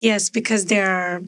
Yes, because they're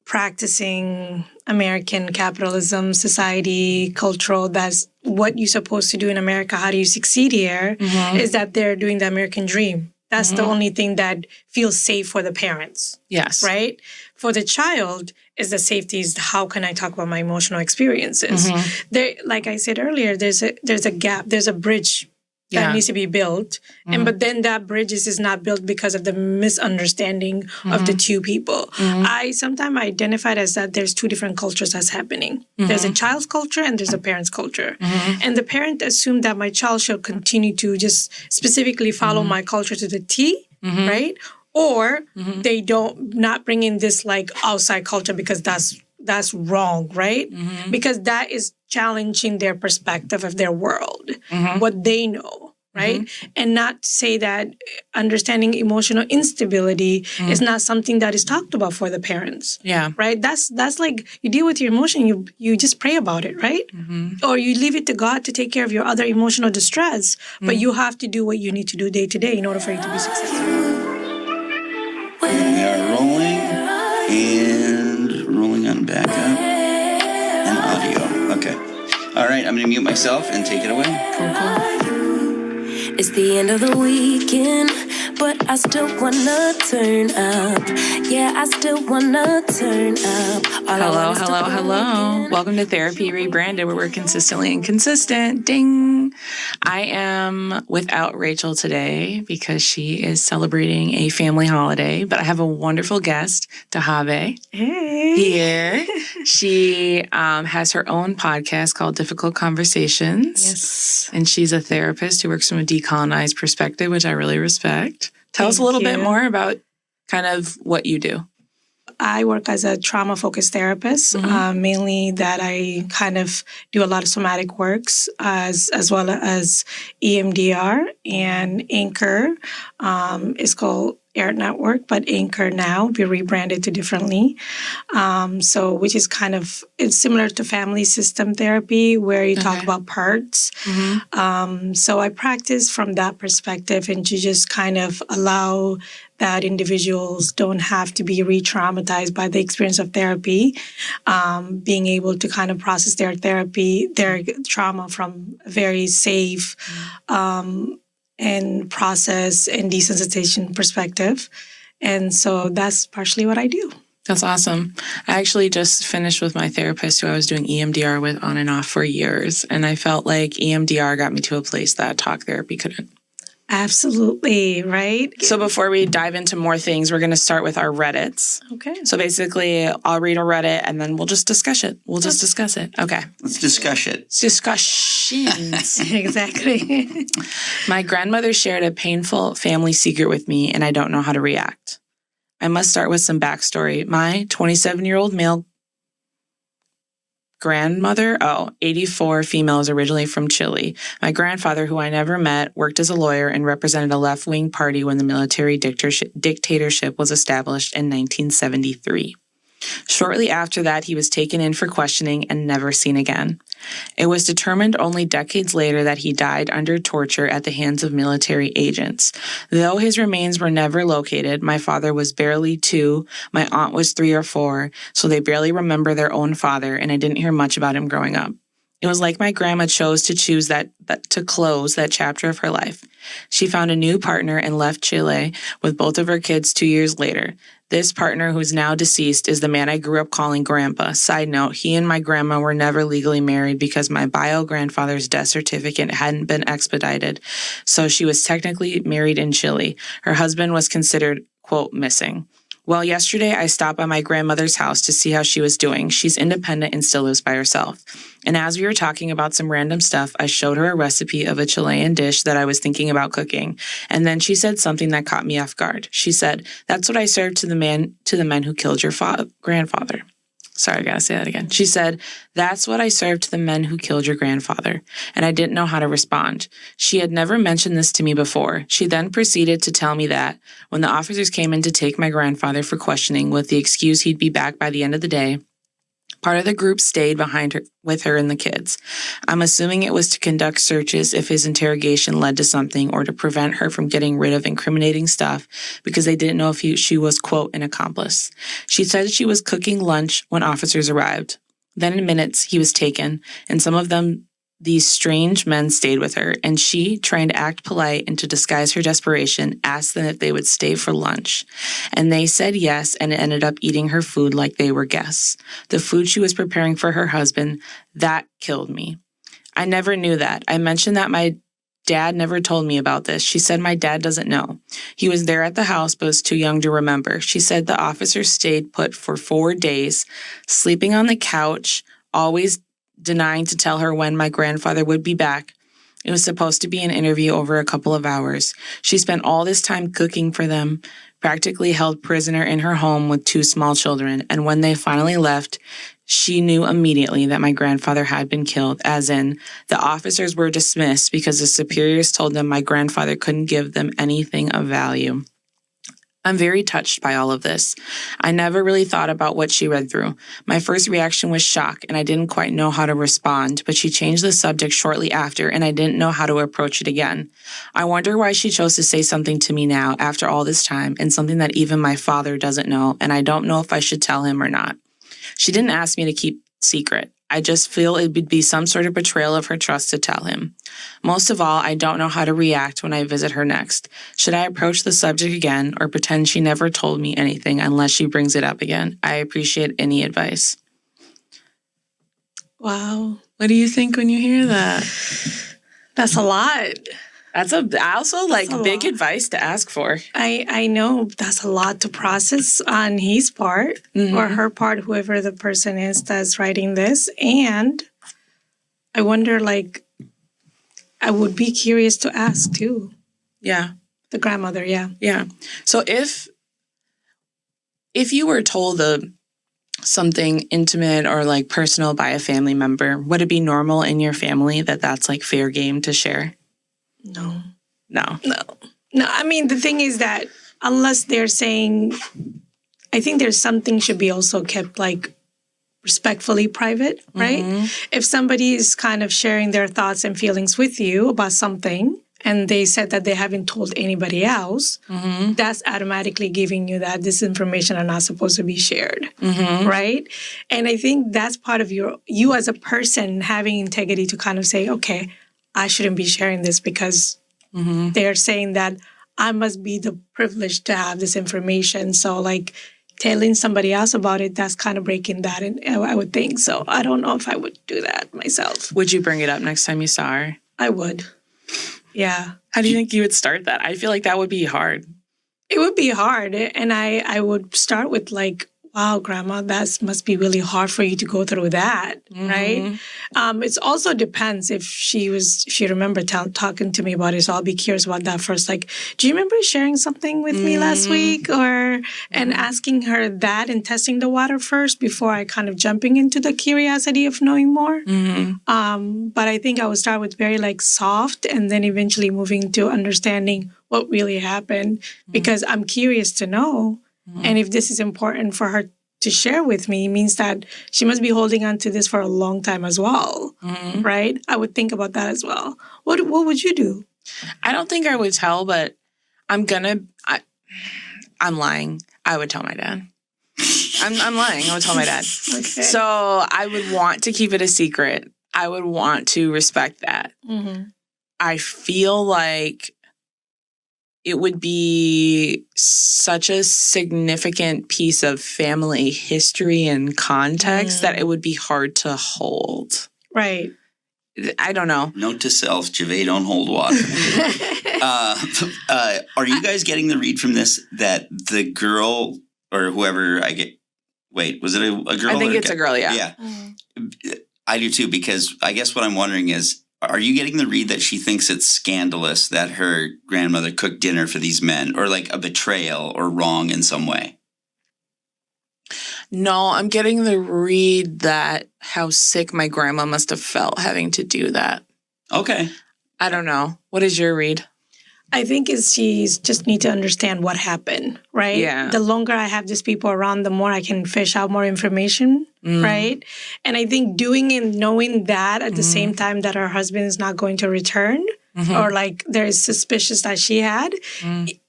practicing American capitalism, society, cultural. That's what you're supposed to do in America. How do you succeed here? Is that they're doing the American dream. That's the only thing that feels safe for the parents. Yes. Right? For the child, is the safety is how can I talk about my emotional experiences? There, like I said earlier, there's a gap, there's a bridge that needs to be built. But then that bridge is not built because of the misunderstanding of the two people. I sometimes identified as that there's two different cultures that's happening. There's a child's culture and there's a parent's culture. And the parent assumed that my child should continue to just specifically follow my culture to the T, right? Or they don't not bring in this like outside culture because that's wrong, right? Because that is challenging their perspective of their world, what they know, right? And not to say that understanding emotional instability is not something that is talked about for the parents. Yeah. Right? That's like you deal with your emotion, you just pray about it, right? Or you leave it to God to take care of your other emotional distress, but you have to do what you need to do day to day in order for you to be successful. And we are rolling and rolling on backup and audio. Okay. All right, I'm going to mute myself and take it away. It's the end of the weekend, but I still wanna turn up. Yeah, I still wanna turn up. Hello. Welcome to Therapy Rebranded, where we're consistently inconsistent. Ding. I am without Rachel today because she is celebrating a family holiday, but I have a wonderful guest, Dahabe. Hey. Here. She has her own podcast called Difficult Conversations. Yes. And she's a therapist who works from a De-Colonized perspective, which I really respect. Tell us a little bit more about kind of what you do. I work as a trauma-focused therapist, mainly that I kind of do a lot of somatic works as well as EMDR and Anchor. It's called Air Network, but Anchor now we rebranded to differently. So which is kind of, it's similar to family system therapy where you talk about parts. So I practice from that perspective and to just kind of allow that individuals don't have to be re-traumatized by the experience of therapy, being able to kind of process their trauma from a very safe and process and desensitization perspective. And so that's partially what I do. That's awesome. I actually just finished with my therapist who I was doing EMDR with on and off for years. And I felt like EMDR got me to a place that talk therapy couldn't. Absolutely, right? So before we dive into more things, we're going to start with our Reddits. Okay. So basically, I'll read a Reddit and then we'll just discuss it. Okay. Let's discuss it. Discussions. Exactly. My grandmother shared a painful family secret with me, and I don't know how to react. I must start with some backstory. My 27-year-old male grandmother, 84, female, is originally from Chile. My grandfather, who I never met, worked as a lawyer and represented a left-wing party when the military dictatorship was established in 1973. Shortly after that, he was taken in for questioning and never seen again. It was determined only decades later that he died under torture at the hands of military agents. Though his remains were never located, my father was barely 2, my aunt was 3 or 4, so they barely remember their own father, and I didn't hear much about him growing up. It was like my grandma chose to to close that chapter of her life. She found a new partner and left Chile with both of her kids 2 years later. This partner, who's now deceased, is the man I grew up calling Grandpa. Side note, he and my grandma were never legally married because my bio-grandfather's death certificate hadn't been expedited, so she was technically married in Chile. Her husband was considered, quote, missing. Well, yesterday I stopped by my grandmother's house to see how she was doing. She's independent and still lives by herself. And as we were talking about some random stuff, I showed her a recipe of a Chilean dish that I was thinking about cooking. And then she said something that caught me off guard. She said, "That's what I served to the men who killed your grandfather." Sorry, I gotta say that again. She said, "That's what I served to the men who killed your grandfather." And I didn't know how to respond. She had never mentioned this to me before. She then proceeded to tell me that when the officers came in to take my grandfather for questioning with the excuse he'd be back by the end of the day, Part of the group stayed behind her with her and the kids. I'm assuming it was to conduct searches if his interrogation led to something or to prevent her from getting rid of incriminating stuff because they didn't know if she was, quote, an accomplice. She said she was cooking lunch when officers arrived. Then in minutes, he was taken, and some of them, these strange men, stayed with her, and she, trying to act polite and to disguise her desperation, asked them if they would stay for lunch. And they said yes, and ended up eating her food like they were guests. The food she was preparing for her husband, that killed me. I never knew that. I mentioned that my dad never told me about this. She said my dad doesn't know. He was there at the house, but was too young to remember. She said the officer stayed put for 4 days, sleeping on the couch, always denying to tell her when my grandfather would be back. It was supposed to be an interview over a couple of hours. She spent all this time cooking for them, practically held prisoner in her home with 2 small children. And when they finally left, she knew immediately that my grandfather had been killed, as in the officers were dismissed because the superiors told them my grandfather couldn't give them anything of value. I'm very touched by all of this. I never really thought about what she read through. My first reaction was shock, and I didn't quite know how to respond, but she changed the subject shortly after, and I didn't know how to approach it again. I wonder why she chose to say something to me now, after all this time, and something that even my father doesn't know, and I don't know if I should tell him or not. She didn't ask me to keep secret. I just feel it would be some sort of betrayal of her trust to tell him. Most of all, I don't know how to react when I visit her next. Should I approach the subject again or pretend she never told me anything unless she brings it up again? I appreciate any advice. Wow. What do you think when you hear that? That's a lot. That's also big advice to ask for. I know that's a lot to process on his part or her part, whoever the person is that's writing this. And I wonder, I would be curious to ask too. Yeah. The grandmother, yeah. Yeah. So if you were told something intimate or personal by a family member, would it be normal in your family that's fair game to share? No. I mean, the thing is that unless they're saying, I think there's something should be also kept respectfully private, right? If somebody is kind of sharing their thoughts and feelings with you about something and they said that they haven't told anybody else, that's automatically giving you that this information are not supposed to be shared, right? And I think that's part of you as a person having integrity to kind of say, okay, I shouldn't be sharing this because they're saying that I must be the privileged to have this information. So telling somebody else about it, that's kind of breaking that. And I would think so. I don't know if I would do that myself. Would you bring it up next time you saw her? I would. Yeah. How do you think you would start that? I feel like that would be hard. It would be hard. And I would start with wow, Grandma, that must be really hard for you to go through that, right? It also depends if she remembered talking to me about it. So I'll be curious about that first. Do you remember sharing something with me last week? And asking her that and testing the water first before I kind of jumping into the curiosity of knowing more. But I think I would start with very soft and then eventually moving to understanding what really happened because I'm curious to know. And if this is important for her to share with me, it means that she must be holding on to this for a long time as well, right? I would think about that as well. What would you do? I don't think I would tell, but I'm lying. I would tell my dad. I'm lying. I would tell my dad. Okay. So I would want to keep it a secret. I would want to respect that. I feel like it would be such a significant piece of family history and context that it would be hard to hold. Right. I don't know. Note to self, Javay, don't hold water. Are you guys getting the read from this that the girl or whoever was it a girl? I think it's a girl, yeah. Yeah. I do too, because I guess what I'm wondering is, are you getting the read that she thinks it's scandalous that her grandmother cooked dinner for these men or a betrayal or wrong in some way? No, I'm getting the read that how sick my grandma must have felt having to do that. Okay. I don't know. What is your read? I think is she's just need to understand what happened, right? Yeah. The longer I have these people around, the more I can fish out more information, right? And I think doing and knowing that at the same time that her husband is not going to return, or like there is suspicious that she had.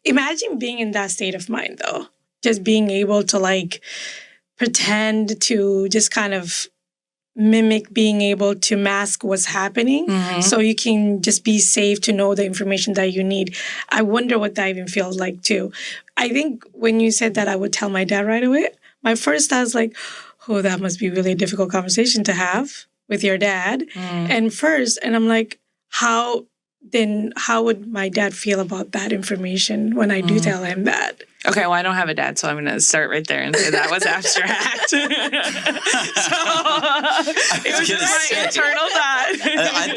Imagine being in that state of mind, though. Just being able to like pretend to just kind of mimic being able to mask what's happening so you can just be safe to know the information that you need. I wonder what that even feels like too. I think when you said that I would tell my dad right away, my first thought was like, oh, that must be really a difficult conversation to have with your dad. And I'm like, how would my dad feel about that information when I do tell him that? Okay, well, I don't have a dad, so I'm going to start right there and say that was abstract. So it was just my internal thought.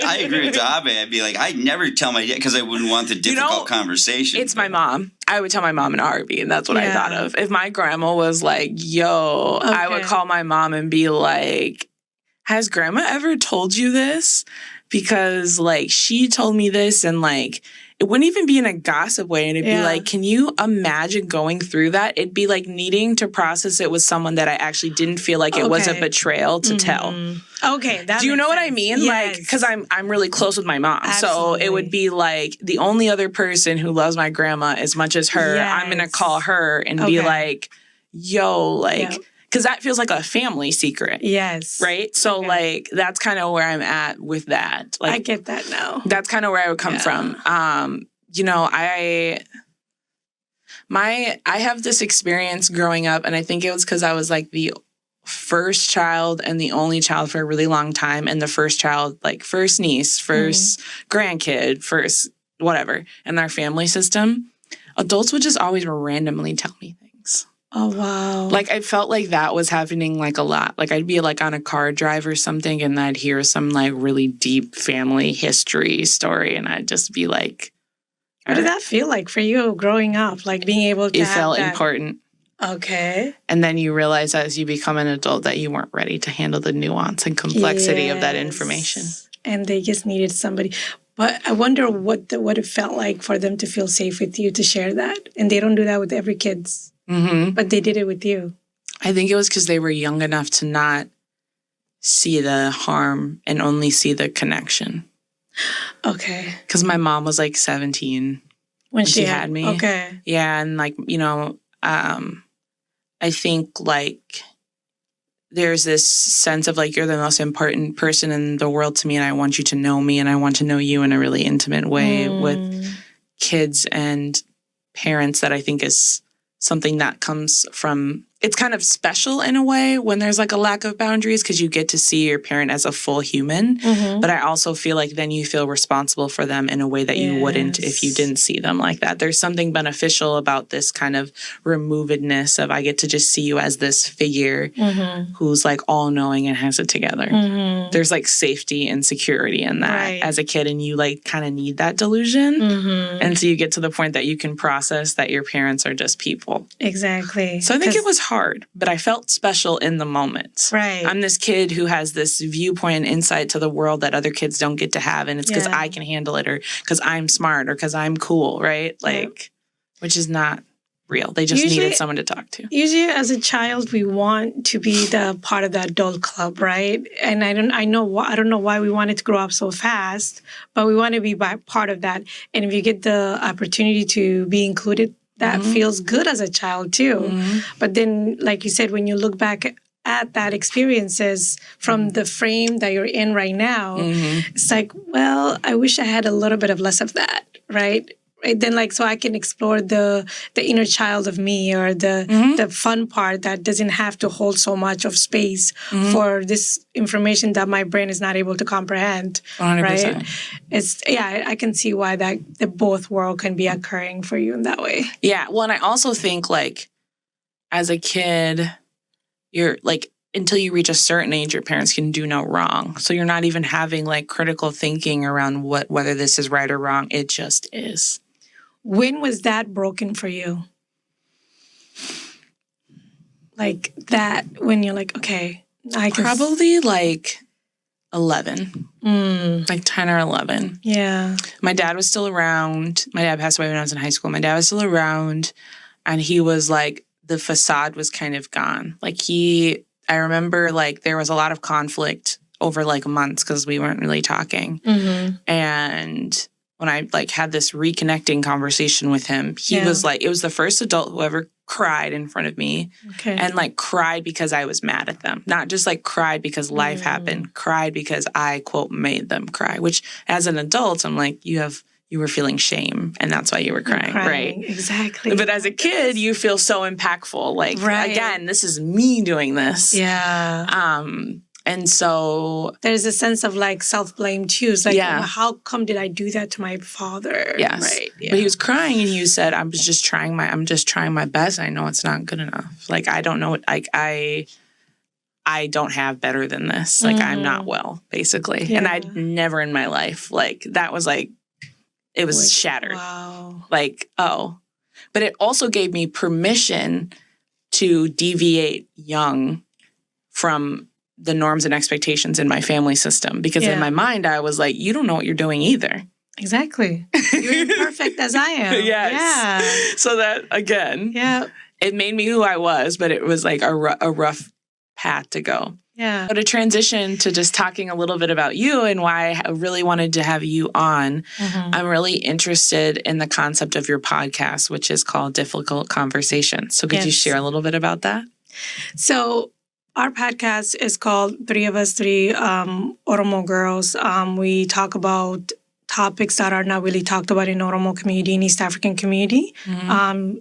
I agree with Dahabe. I'd be like, I'd never tell my dad because I wouldn't want the difficult conversation. It's my mom. I would tell my mom in a heartbeat, and that's what I thought of. If my grandma was like, yo, I would call my mom and be like, has grandma ever told you this? Because, like, she told me this, and, like, it wouldn't even be in a gossip way. And it'd be like, can you imagine going through that? It'd be like needing to process it with someone that I actually didn't feel like it was a betrayal to tell. Okay. Do you know what I mean? Yes. Like, because I'm really close with my mom. Absolutely. So it would be like the only other person who loves my grandma as much as her, I'm going to call her and be like, yo, like... Because that feels like a family secret. Yes. Right? So, like, that's kind of where I'm at with that. Like, I get that now. That's kind of where I would come from. You know, I have this experience growing up, and I think it was because I was, like, the first child and the only child for a really long time, and the first child, like, first niece, first grandkid, first whatever, in our family system. Adults would just always randomly tell me things. Oh, wow. Like, I felt like that was happening, like, a lot. Like, I'd be, like, on a car drive or something, and I'd hear some, like, really deep family history story, and I'd just be like... What did that feel like for you growing up? Like, being able to It felt important. Okay. And then you realize as you become an adult that you weren't ready to handle the nuance and complexity of that information. And they just needed somebody... But I wonder what it felt like for them to feel safe with you to share that. And they don't do that with every kids. But they did it with you. I think it was because they were young enough to not see the harm and only see the connection. Okay. Because my mom was like 17 when she had me. Okay. Yeah, and like, you know, I think like there's this sense of like, you're the most important person in the world to me, and I want you to know me, and I want to know you in a really intimate way with kids and parents that I think is something that comes from, it's kind of special in a way when there's like a lack of boundaries because you get to see your parent as a full human. But I also feel like then you feel responsible for them in a way that you wouldn't if you didn't see them like that. There's something beneficial about this kind of removedness of I get to just see you as this figure who's like all knowing and has it together. There's like safety and security in that as a kid, and you like kind of need that delusion. And so you get to the point that you can process that your parents are just people. Exactly. So I think it was hard, but I felt special in the moment. Right. I'm this kid who has this viewpoint and insight to the world that other kids don't get to have, and it's because I can handle it, or because I'm smart, or because I'm cool, right? Like, which is not real. They just needed someone to talk to. Usually as a child, we want to be the part of the adult club, right? And I don't know why we wanted to grow up so fast, but we want to be part of that. And if you get the opportunity to be included, that feels good as a child too. But then, like you said, when you look back at that experiences from the frame that you're in right now, it's like, well, I wish I had a little bit of less of that, right? Then, like, so I can explore the inner child of me, or the fun part that doesn't have to hold so much of space for this information that my brain is not able to comprehend. 100%. Right? It's I can see why the both world can be occurring for you in that way. Yeah. Well, and I also think like as a kid, you're like, until you reach a certain age, your parents can do no wrong. So you're not even having like critical thinking around whether this is right or wrong. It just is. When was that broken for you? Like that, when you're like, okay, I can... Probably like 11, like 10 or 11. Yeah. My dad was still around. My dad passed away when I was in high school. My dad was still around, and he was like, the facade was kind of gone. Like I remember like there was a lot of conflict over like months because we weren't really talking. And when I like had this reconnecting conversation with him, he was like, it was the first adult who ever cried in front of me and like cried because I was mad at them. Not just like cried because life happened, cried because I, quote, made them cry, which as an adult, I'm like, you were feeling shame and that's why you were crying, right? Exactly. But as a kid, you feel so impactful. Like, again, this is me doing this. Yeah. And so there's a sense of like self-blame too. It's like, well, how come did I do that to my father? Yes. Right. Yeah. But he was crying and he said, I'm just trying my best. I know it's not good enough. Like, I don't know what, like, I don't have better than this. Like, I'm not well, basically. Yeah. And I'd never in my life, like, that was like, it was shattered. Wow. Like, oh. But it also gave me permission to deviate young from the norms and expectations in my family system. Because in my mind, I was like, you don't know what you're doing either. Exactly. You're imperfect as I am. Yes. Yeah. So that, again, it made me who I was, but it was like a rough path to go. Yeah. So to transition to just talking a little bit about you and why I really wanted to have you on, I'm really interested in the concept of your podcast, which is called Difficult Conversations. So could you share a little bit about that? So our podcast is called Three of Us, Three Oromo Girls. We talk about topics that are not really talked about in Oromo community, in East African community,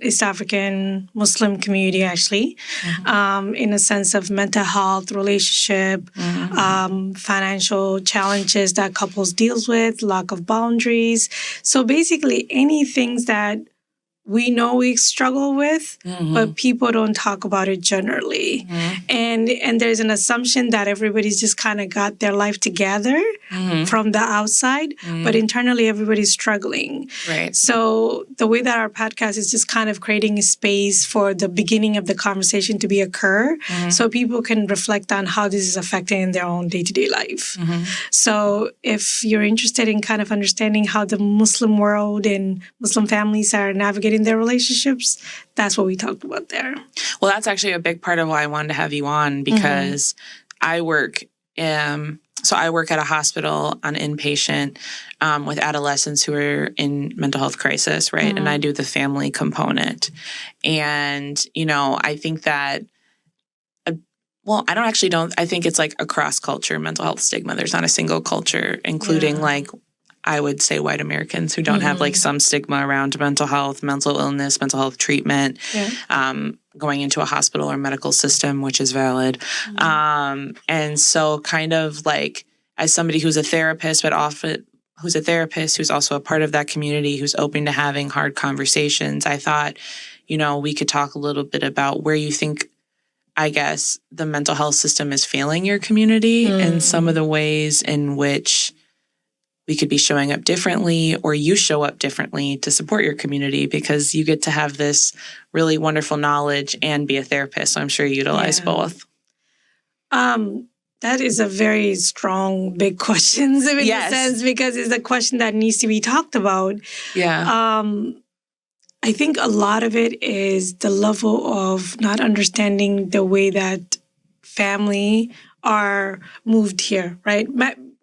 East African Muslim community, actually, in a sense of mental health, relationship, financial challenges that couples deals with, lack of boundaries. So basically any things that we know we struggle with, but people don't talk about it generally. And there's an assumption that everybody's just kind of got their life together from the outside, but internally everybody's struggling. Right. So the way that our podcast is just kind of creating a space for the beginning of the conversation to occur, so people can reflect on how this is affecting their own day-to-day life. So if you're interested in kind of understanding how the Muslim world and Muslim families are navigating their relationships, that's what we talked about there. Well, that's actually a big part of why I wanted to have you on, because I work at a hospital on inpatient with adolescents who are in mental health crisis, right? And I do the family component. And, you know, I think that I think it's like across culture mental health stigma. There's not a single culture, including like, I would say white Americans who don't have like some stigma around mental health, mental illness, mental health treatment, going into a hospital or medical system, which is valid. And so kind of like as somebody who's a therapist, but often who's a therapist, who's also a part of that community, who's open to having hard conversations, I thought, you know, we could talk a little bit about where you think, I guess, the mental health system is failing your community and some of the ways in which we could be showing up differently, or you show up differently to support your community, because you get to have this really wonderful knowledge and be a therapist. So I'm sure you utilize both. That is a very strong, big question in a sense, because it's a question that needs to be talked about. Yeah. I think a lot of it is the level of not understanding the way that family are moved here, right?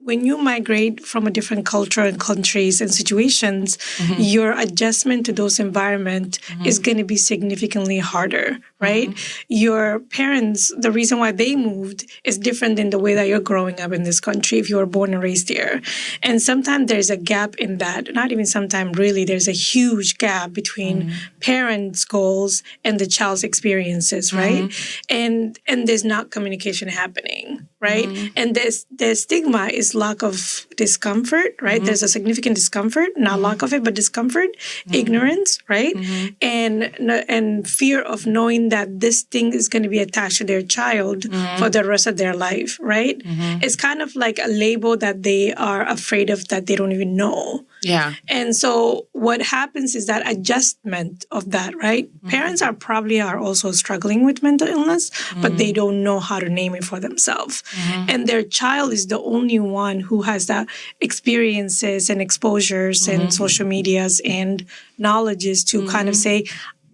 When you migrate from a different culture and countries and situations, your adjustment to those environments is going to be significantly harder, right? Your parents, the reason why they moved is different than the way that you're growing up in this country if you were born and raised here. And sometimes there's a gap in that. Not even sometimes, really, there's a huge gap between parents' goals and the child's experiences, right? And there's not communication happening, right? And the stigma is lack of discomfort, right? There's a significant discomfort, not lack of it, but discomfort, ignorance, right? And fear of knowing that this thing is going to be attached to their child for the rest of their life, right? It's kind of like a label that they are afraid of that they don't even know. Yeah. And so what happens is that adjustment of that, right? Parents are also struggling with mental illness, but they don't know how to name it for themselves. And their child is the only one who has the experiences and exposures and social medias and knowledges to kind of say,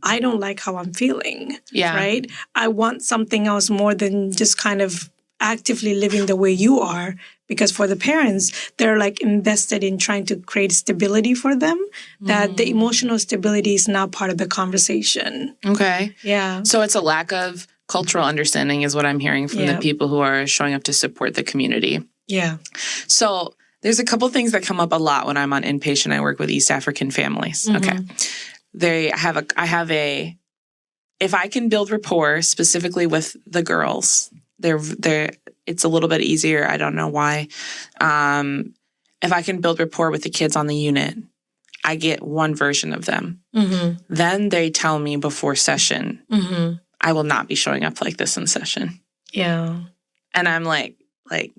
I don't like how I'm feeling, right? I want something else more than just kind of actively living the way you are. Because for the parents, they're like invested in trying to create stability for them, that the emotional stability is not part of the conversation. Okay. Yeah. So it's a lack of cultural understanding is what I'm hearing from the people who are showing up to support the community. Yeah. So there's a couple things that come up a lot when I'm on inpatient. I work with East African families. Okay. If I can build rapport specifically with the girls, it's a little bit easier. I don't know why. If I can build rapport with the kids on the unit, I get one version of them. Then they tell me before session, I will not be showing up like this in session. Yeah. And I'm like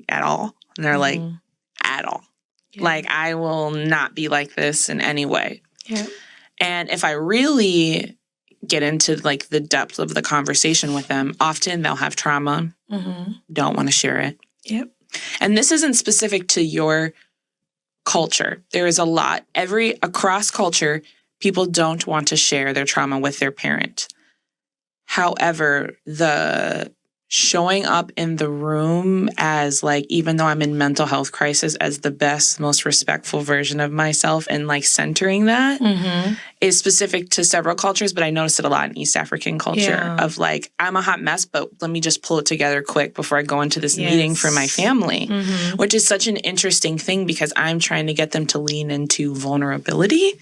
at all? And they're like, at all. Yeah. Like, I will not be like this in any way. Yeah. And if I really get into like the depth of the conversation with them, often they'll have trauma, don't want to share it. Yep. And this isn't specific to your culture. There is a lot. Across culture, people don't want to share their trauma with their parent. However, the showing up in the room as like, even though I'm in mental health crisis, as the best, most respectful version of myself and like centering that is specific to several cultures, but I noticed it a lot in East African culture of like, I'm a hot mess, but let me just pull it together quick before I go into this meeting for my family, which is such an interesting thing because I'm trying to get them to lean into vulnerability,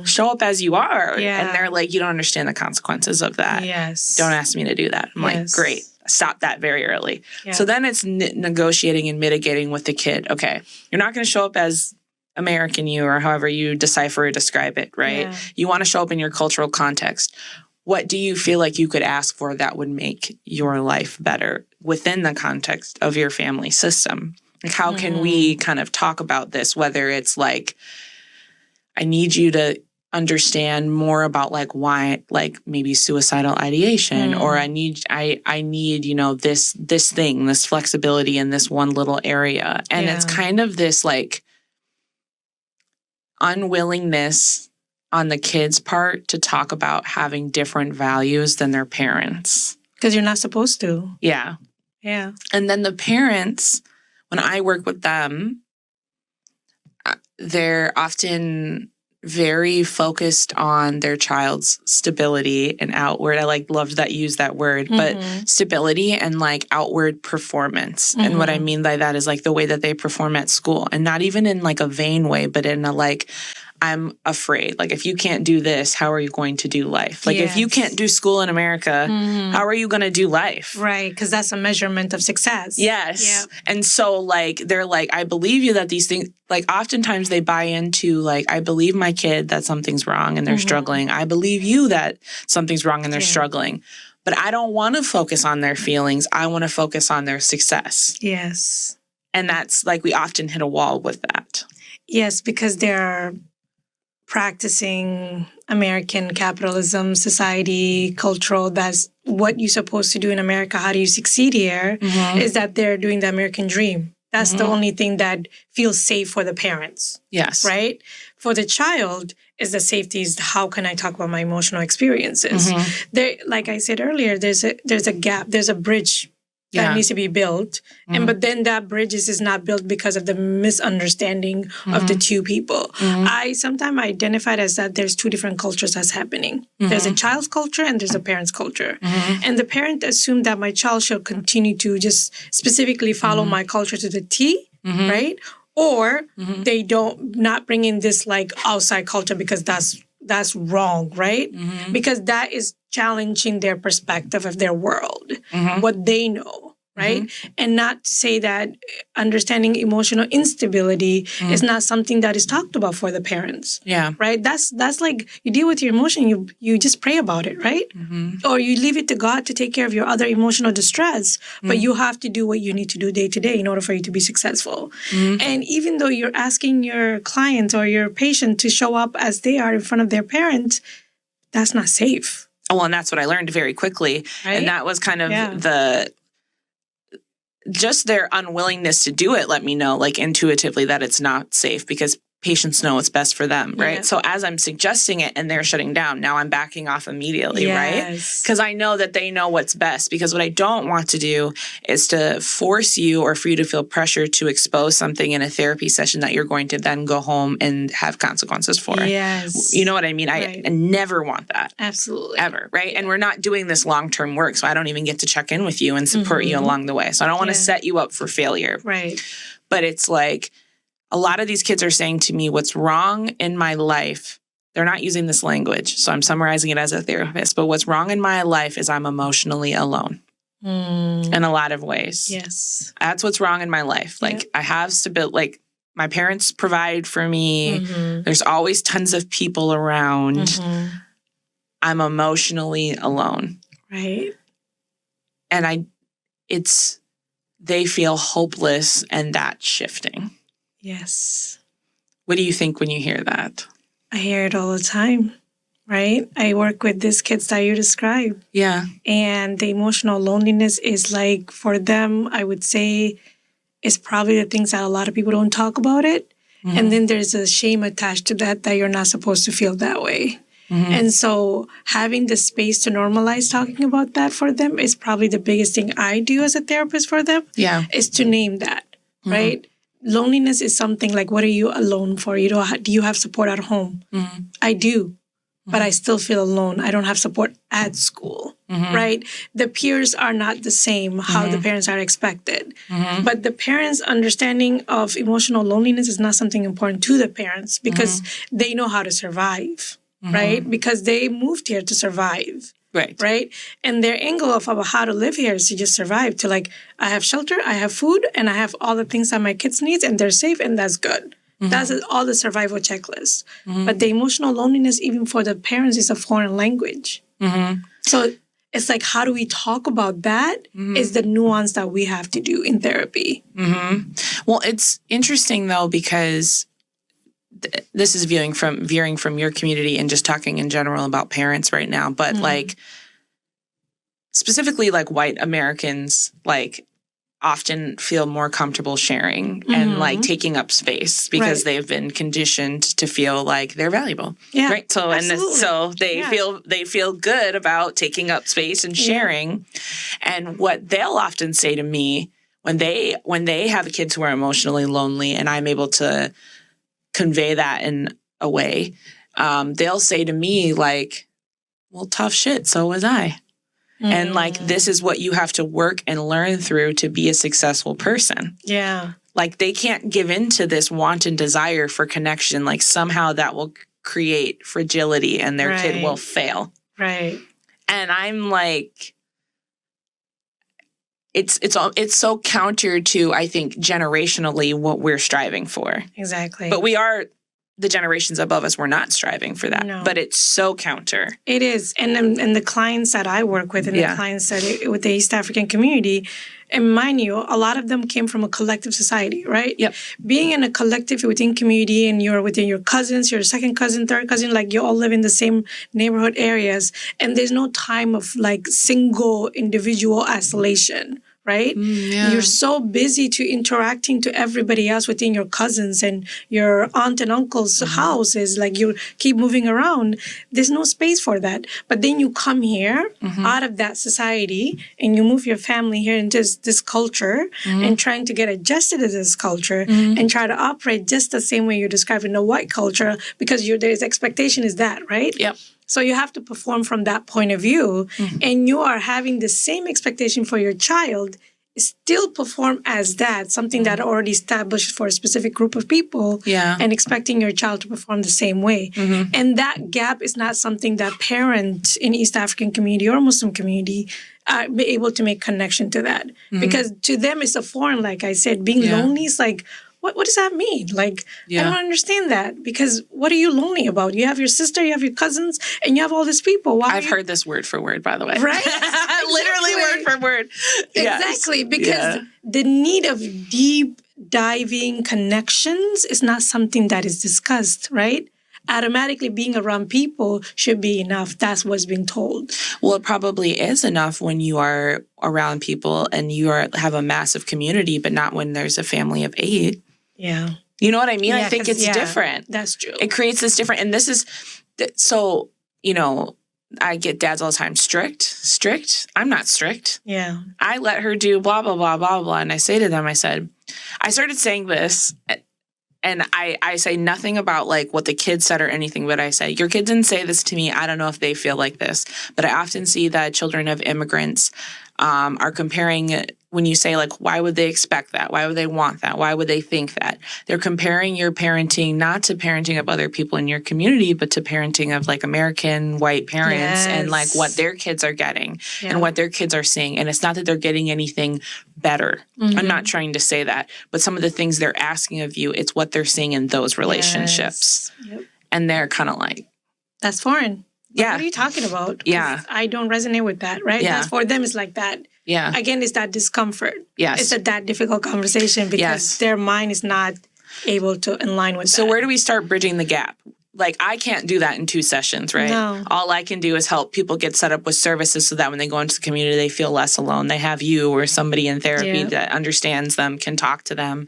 show up as you are. And they're like, you don't understand the consequences of that. Yes. Don't ask me to do that. I'm like, great. Stop that very early. Yeah. So then it's negotiating and mitigating with the kid. Okay, you're not going to show up as American you or however you decipher or describe it, right? Yeah. You want to show up in your cultural context. What do you feel like you could ask for that would make your life better within the context of your family system? Like, how can we kind of talk about this, whether it's like, I need you to understand more about like why, like maybe suicidal ideation, or I need, you know, this thing, this flexibility in this one little area. And it's kind of this like unwillingness on the kids' part to talk about having different values than their parents. Because you're not supposed to. Yeah. Yeah. And then the parents, when I work with them, they're often very focused on their child's stability and outward. I like loved that you used that word, but stability and like outward performance. And what I mean by that is like the way that they perform at school, and not even in like a vain way, but in a like, I'm afraid. Like, if you can't do this, how are you going to do life? Like, if you can't do school in America, how are you going to do life? Right, because that's a measurement of success. Yes. Yep. And so, like, they're like, I believe you that these things, like, oftentimes they buy into, like, I believe my kid that something's wrong and they're struggling. I believe you that something's wrong and they're struggling. But I don't want to focus on their feelings. I want to focus on their success. Yes. And that's, like, we often hit a wall with that. Yes, because they're practicing American capitalism, society, cultural. That's what you're supposed to do in America. How do you succeed here? Is that they're doing the American dream. That's the only thing that feels safe for the parents. Yes. Right? For the child, is the safety is how can I talk about my emotional experiences? There, like I said earlier, there's a gap, there's a bridge that needs to be built. But then that bridge is not built because of the misunderstanding of the two people. I sometimes identified as that there's two different cultures that's happening. There's a child's culture and there's a parent's culture. And the parent assumed that my child should continue to just specifically follow my culture to the T, right? Or they don't not bring in this like outside culture because that's wrong, right? Because that is challenging their perspective of their world, what they know. right? And not say that understanding emotional instability is not something that is talked about for the parents. Yeah. Right? That's like you deal with your emotion, you just pray about it, right? Or you leave it to God to take care of your other emotional distress, but you have to do what you need to do day to day in order for you to be successful. And even though you're asking your client or your patient to show up as they are in front of their parents, that's not safe. Well, and that's what I learned very quickly. Right? And that was kind of just their unwillingness to do it let me know, like, intuitively that it's not safe because patients know what's best for them, right? Yeah. So as I'm suggesting it and they're shutting down, now I'm backing off immediately, right? Because I know that they know what's best. Because what I don't want to do is to force you or for you to feel pressure to expose something in a therapy session that you're going to then go home and have consequences for. Yes. You know what I mean? I never want that. Absolutely. Ever, right? And we're not doing this long-term work, so I don't even get to check in with you and support you along the way. So I don't want to set you up for failure. Right. But it's like, a lot of these kids are saying to me, what's wrong in my life, they're not using this language, so I'm summarizing it as a therapist, but what's wrong in my life is I'm emotionally alone in a lot of ways. Yes. That's what's wrong in my life. Like, I have stability, like, my parents provide for me. There's always tons of people around. I'm emotionally alone. Right. And they feel hopeless, and that's shifting. Yes. What do you think when you hear that? I hear it all the time, right? I work with these kids that you described. Yeah. And the emotional loneliness is like, for them, I would say, is probably the things that a lot of people don't talk about it. And then there's a shame attached to that you're not supposed to feel that way. And so having the space to normalize talking about that for them is probably the biggest thing I do as a therapist for them. Yeah. Is to name that, right? Loneliness is something like, what are you alone for? Do you have support at home? I do, but I still feel alone. I don't have support at school, right? The peers are not the same how the parents are expected. But the parents' understanding of emotional loneliness is not something important to the parents because they know how to survive, right? Because they moved here to survive. Right. And their angle of how to live here is to just survive, to like, I have shelter, I have food, and I have all the things that my kids need, and they're safe, and that's good. That's all the survival checklist. But the emotional loneliness, even for the parents, is a foreign language. So it's like, how do we talk about that is the nuance that we have to do in therapy. Well, it's interesting, though, because this is veering from your community and just talking in general about parents right now. But like, specifically, like, white Americans, like, often feel more comfortable sharing and like taking up space because they've been conditioned to feel like they're valuable. Yeah, right. So they feel good about taking up space and sharing. And what they'll often say to me when they have kids who are emotionally lonely, and I'm able to convey that in a way, they'll say to me like, well, tough shit, so was I. And like, this is what you have to work and learn through to be a successful person. Yeah. Like, they can't give in to this wanton desire for connection. Like, somehow that will create fragility and their kid will fail. Right. And I'm like, it's so counter to, I think, generationally what we're striving for. Exactly. But the generations above us were not striving for that. No. But it's so counter. It is. And the clients that I work with and the clients that with the East African community, and mind you, a lot of them came from a collective society, right? Yep. Being in a collective within community, and you're within your cousins, your second cousin, third cousin, like, you all live in the same neighborhood areas. And there's no time of like single individual isolation. Right? You're so busy to interacting to everybody else within your cousins and your aunt and uncle's houses. Like, you keep moving around. There's no space for that. But then you come here out of that society and you move your family here into this culture and trying to get adjusted to this culture and try to operate just the same way you're describing the white culture, because there's expectation is that, right? Yep. So you have to perform from that point of view, and you are having the same expectation for your child, still perform as that, something that already established for a specific group of people, and expecting your child to perform the same way. And that gap is not something that parents in East African community or Muslim community be able to make connection to that. Because to them, it's a foreign, like I said, being lonely is like, what does that mean? Like, I don't understand that. Because what are you lonely about? You have your sister, you have your cousins, and you have all these people. Why I've heard this word for word, by the way. Right? Literally word for word. Exactly. Because the need of deep diving connections is not something that is discussed, right? Automatically being around people should be enough. That's what's being told. Well, it probably is enough when you are around people and you have a massive community, but not when there's a family of 8. Yeah. You know what I mean? I think it's different. That's true. It creates this different, and this is, so, you know, I get dads all the time, strict. I'm not strict. Yeah. I let her do blah, blah, blah, blah, blah. And I say to them, I started saying this, and I say nothing about like what the kids said or anything, but I say, your kids didn't say this to me. I don't know if they feel like this, but I often see that children of immigrants are comparing, when you say like, why would they expect that? Why would they want that? Why would they think that? They're comparing your parenting, not to parenting of other people in your community, but to parenting of like American white parents and like what their kids are getting and what their kids are seeing. And it's not that they're getting anything better. I'm not trying to say that, but some of the things they're asking of you, it's what they're seeing in those relationships. And they're kind of like, that's foreign. What are you talking about? I don't resonate with that, right? That's for them, it's like that. Again, it's that discomfort. It's that difficult conversation because their mind is not able to align with that. So where do we start bridging the gap? Like, I can't do that in 2 sessions, right? No. All I can do is help people get set up with services so that when they go into the community, they feel less alone. They have you or somebody in therapy that understands them, can talk to them,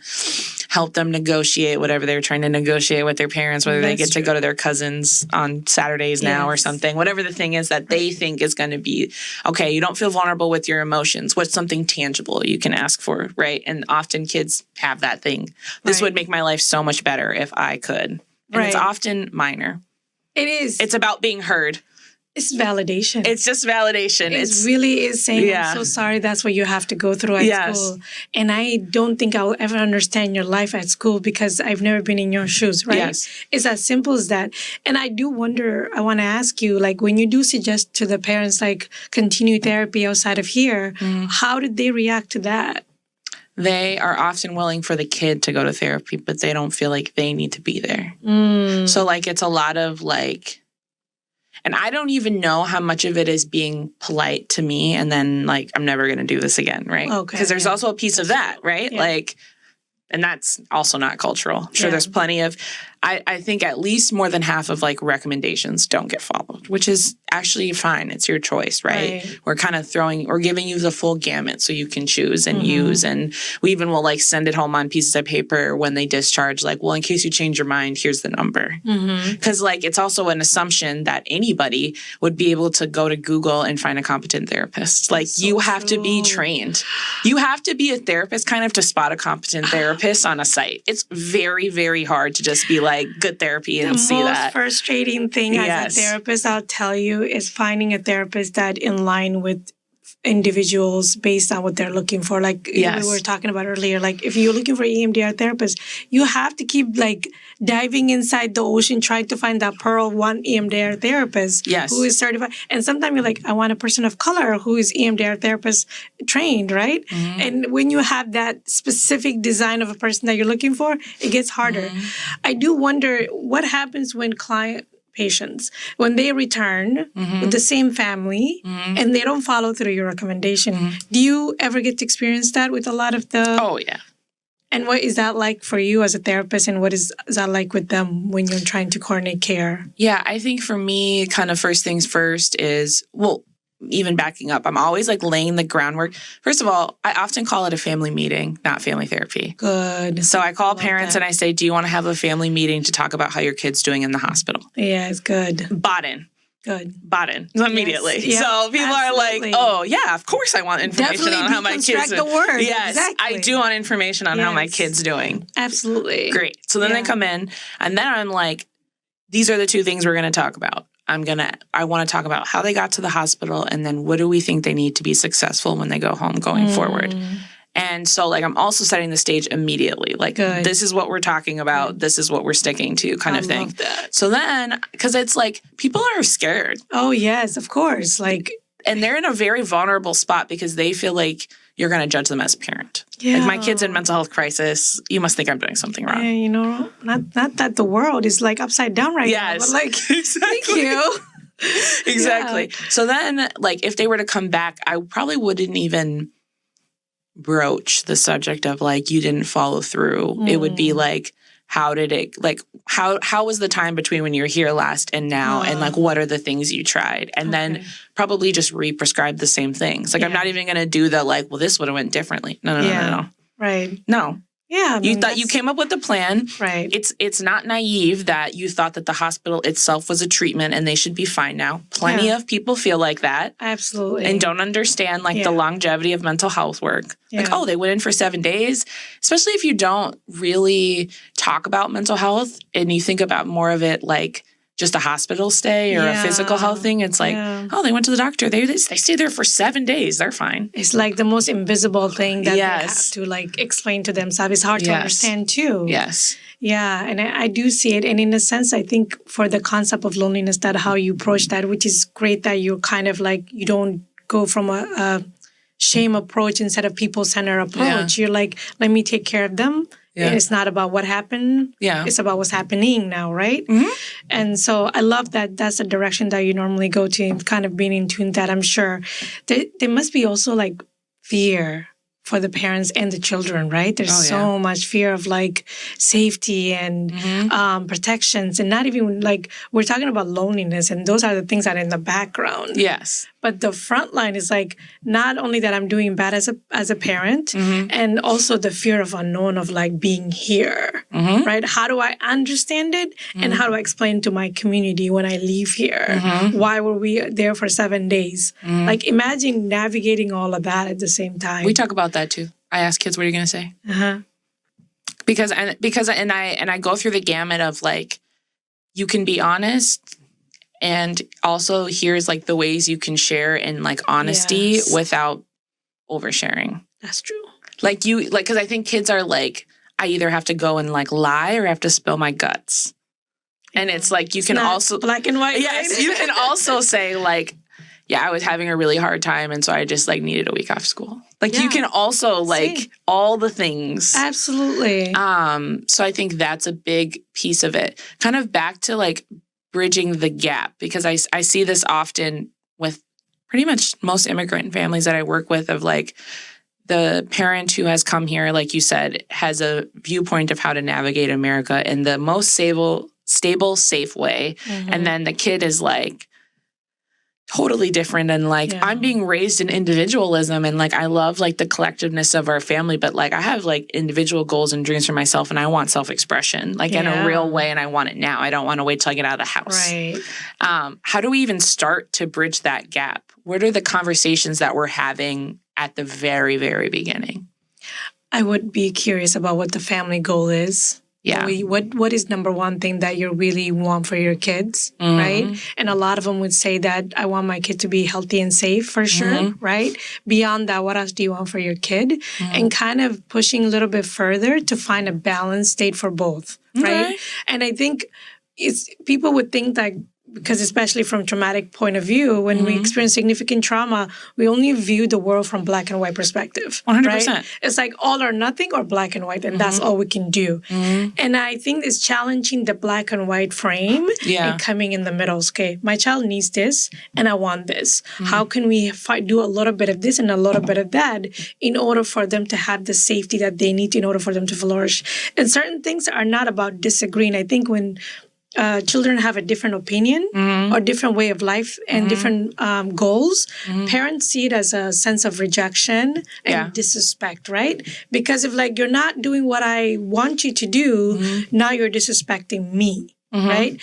help them negotiate whatever they're trying to negotiate with their parents, whether they get to go to their cousins on Saturdays now or something, whatever the thing is that they think is going to be, okay, you don't feel vulnerable with your emotions. What's something tangible you can ask for, right? And often kids have that thing. This would make my life so much better if I could. And it's often minor. It is. It's about being heard. It's validation. It's just validation. It really is saying, I'm so sorry that's what you have to go through at school. And I don't think I'll ever understand your life at school because I've never been in your shoes, right? It's as simple as that. And I do wonder, I want to ask you, like, when you do suggest to the parents, like, continue therapy outside of here, how did they react to that? They are often willing for the kid to go to therapy, but they don't feel like they need to be there. So, like, it's a lot of, like, and I don't even know how much of it is being polite to me and then, like, I'm never going to do this again, right? Because there's also a piece of that, right? Like, and that's also not cultural. I'm sure there's plenty of, I think at least more than half of like recommendations don't get followed, which is actually fine. It's your choice, right? We're kind of we're giving you the full gamut so you can choose and use. And we even will like send it home on pieces of paper when they discharge, like, well, in case you change your mind, here's the number. Because like, it's also an assumption that anybody would be able to go to Google and find a competent therapist. Like you have to be trained. You have to be a therapist kind of to spot a competent therapist on a site. It's very, very hard to just be like, good therapy and see that. The most frustrating thing as a therapist, I'll tell you, is finding a therapist that in line with individuals based on what they're looking for. Like we were talking about earlier, like if you're looking for EMDR therapist, you have to keep like diving inside the ocean trying to find that pearl one EMDR therapist who is certified. And sometimes you're like, I want a person of color who is EMDR therapist trained, right? And when you have that specific design of a person that you're looking for, it gets harder. I do wonder what happens when patients, when they return with the same family and they don't follow through your recommendation. Do you ever get to experience that with a lot of the... Oh, yeah. And what is that like for you as a therapist, and what is that like with them when you're trying to coordinate care? Yeah, I think for me, kind of first things first is, well, even backing up, I'm always like laying the groundwork. First of all, I often call it a family meeting, not family therapy. Good. So I call parents and I say, do you want to have a family meeting to talk about how your kid's doing in the hospital? Yeah, it's good. Bought in. Good. Bought in immediately. Yes. So people are like, oh, yeah, of course I want information on how my kid's doing. The word. Yes, exactly. I do want information on how my kid's doing. Absolutely. Great. So then they come in and then I'm like, these are the 2 things we're going to talk about. I want to talk about how they got to the hospital and then what do we think they need to be successful when they go home going forward. And so, like, I'm also setting the stage immediately. Like, this is what we're talking about. This is what we're sticking to, kind of thing. So then, because it's like, people are scared. Oh, yes, of course. Like, and they're in a very vulnerable spot because they feel like you're going to judge them as a parent. Yeah. Like, my kid's in mental health crisis. You must think I'm doing something wrong. Yeah, you know, not that the world is like upside down right now. But like, thank you. Exactly. Yeah. So then, like, if they were to come back, I probably wouldn't even broach the subject of, like, you didn't follow through. It would be like, how did it, like, how was the time between when you were here last and now? And, like, what are the things you tried? And then probably just re-prescribe the same things. Like, I'm not even going to do the, like, well, this would have went differently. No. Right. No. Yeah. You thought you came up with a plan. Right. It's not naive that you thought that the hospital itself was a treatment and they should be fine now. Plenty of people feel like that. Absolutely. And don't understand, like, the longevity of mental health work. Yeah. Like, oh, they went in for 7 days. Especially if you don't really talk about mental health and you think about more of it like just a hospital stay or a physical health thing. It's like, oh, they went to the doctor. They stayed there for 7 days. They're fine. It's like the most invisible thing that they have to, like, explain to themselves. It's hard to understand too. Yes. Yeah, and I do see it. And in a sense, I think for the concept of loneliness, that how you approach that, which is great that you're kind of like, you don't go from a shame approach instead of people-centered approach. You're like, let me take care of them. Yeah. It's not about what happened. Yeah. It's about what's happening now, right? Mm-hmm. And so I love that that's the direction that you normally go to, and kind of being in tune that. I'm sure there must be also, like, fear for the parents and the children, right? There's so much fear of, like, safety and protections, and not even, like, we're talking about loneliness, and those are the things that are in the background. Yes. But the front line is, like, not only that I'm doing bad as a parent, and also the fear of unknown of, like, being here, right? How do I understand it, and how do I explain to my community when I leave here? Why were we there for 7 days? Like, imagine navigating all of that at the same time. We talk about that too. I ask kids, what are you going to say? Because I go through the gamut of, like, you can be honest, and also here's, like, the ways you can share in, like, honesty without oversharing. That's true. Like, because I think kids are like, I either have to go and, like, lie or I have to spill my guts. And it's like, you can also black and white. Yes, right? You can also say, like, yeah, I was having a really hard time, and so I just, like, needed a week off school. Like, you can also, like, all the things. Absolutely. So I think that's a big piece of it. Kind of back to, like, bridging the gap, because I see this often with pretty much most immigrant families that I work with, of, like, the parent who has come here, like you said, has a viewpoint of how to navigate America in the most stable, safe way. And then the kid is, like, totally different, and, like, I'm being raised in individualism, and, like, I love, like, the collectiveness of our family, but, like, I have, like, individual goals and dreams for myself, and I want self-expression, like, in a real way, and I want it now. I don't want to wait till I get out of the house. Right. How do we even start to bridge that gap? What are the conversations that we're having at the very, very beginning? I would be curious about what the family goal is. Yeah. What is number one thing that you really want for your kids, right? And a lot of them would say that I want my kid to be healthy and safe, for sure, right? Beyond that, what else do you want for your kid? And kind of pushing a little bit further to find a balanced state for both, right? And I think people would think that, because especially from traumatic point of view, when we experience significant trauma, we only view the world from black and white perspective. 100%. Right? It's like all or nothing, or black and white, and that's all we can do. And I think it's challenging the black and white frame and coming in the middle. Okay, my child needs this, and I want this. How can we do a little bit of this and a little bit of that in order for them to have the safety that they need in order for them to flourish? And certain things are not about disagreeing. I think when children have a different opinion or different way of life and different goals, parents see it as a sense of rejection and disrespect, right? Because if, like, you're not doing what I want you to do, now you're disrespecting me, right?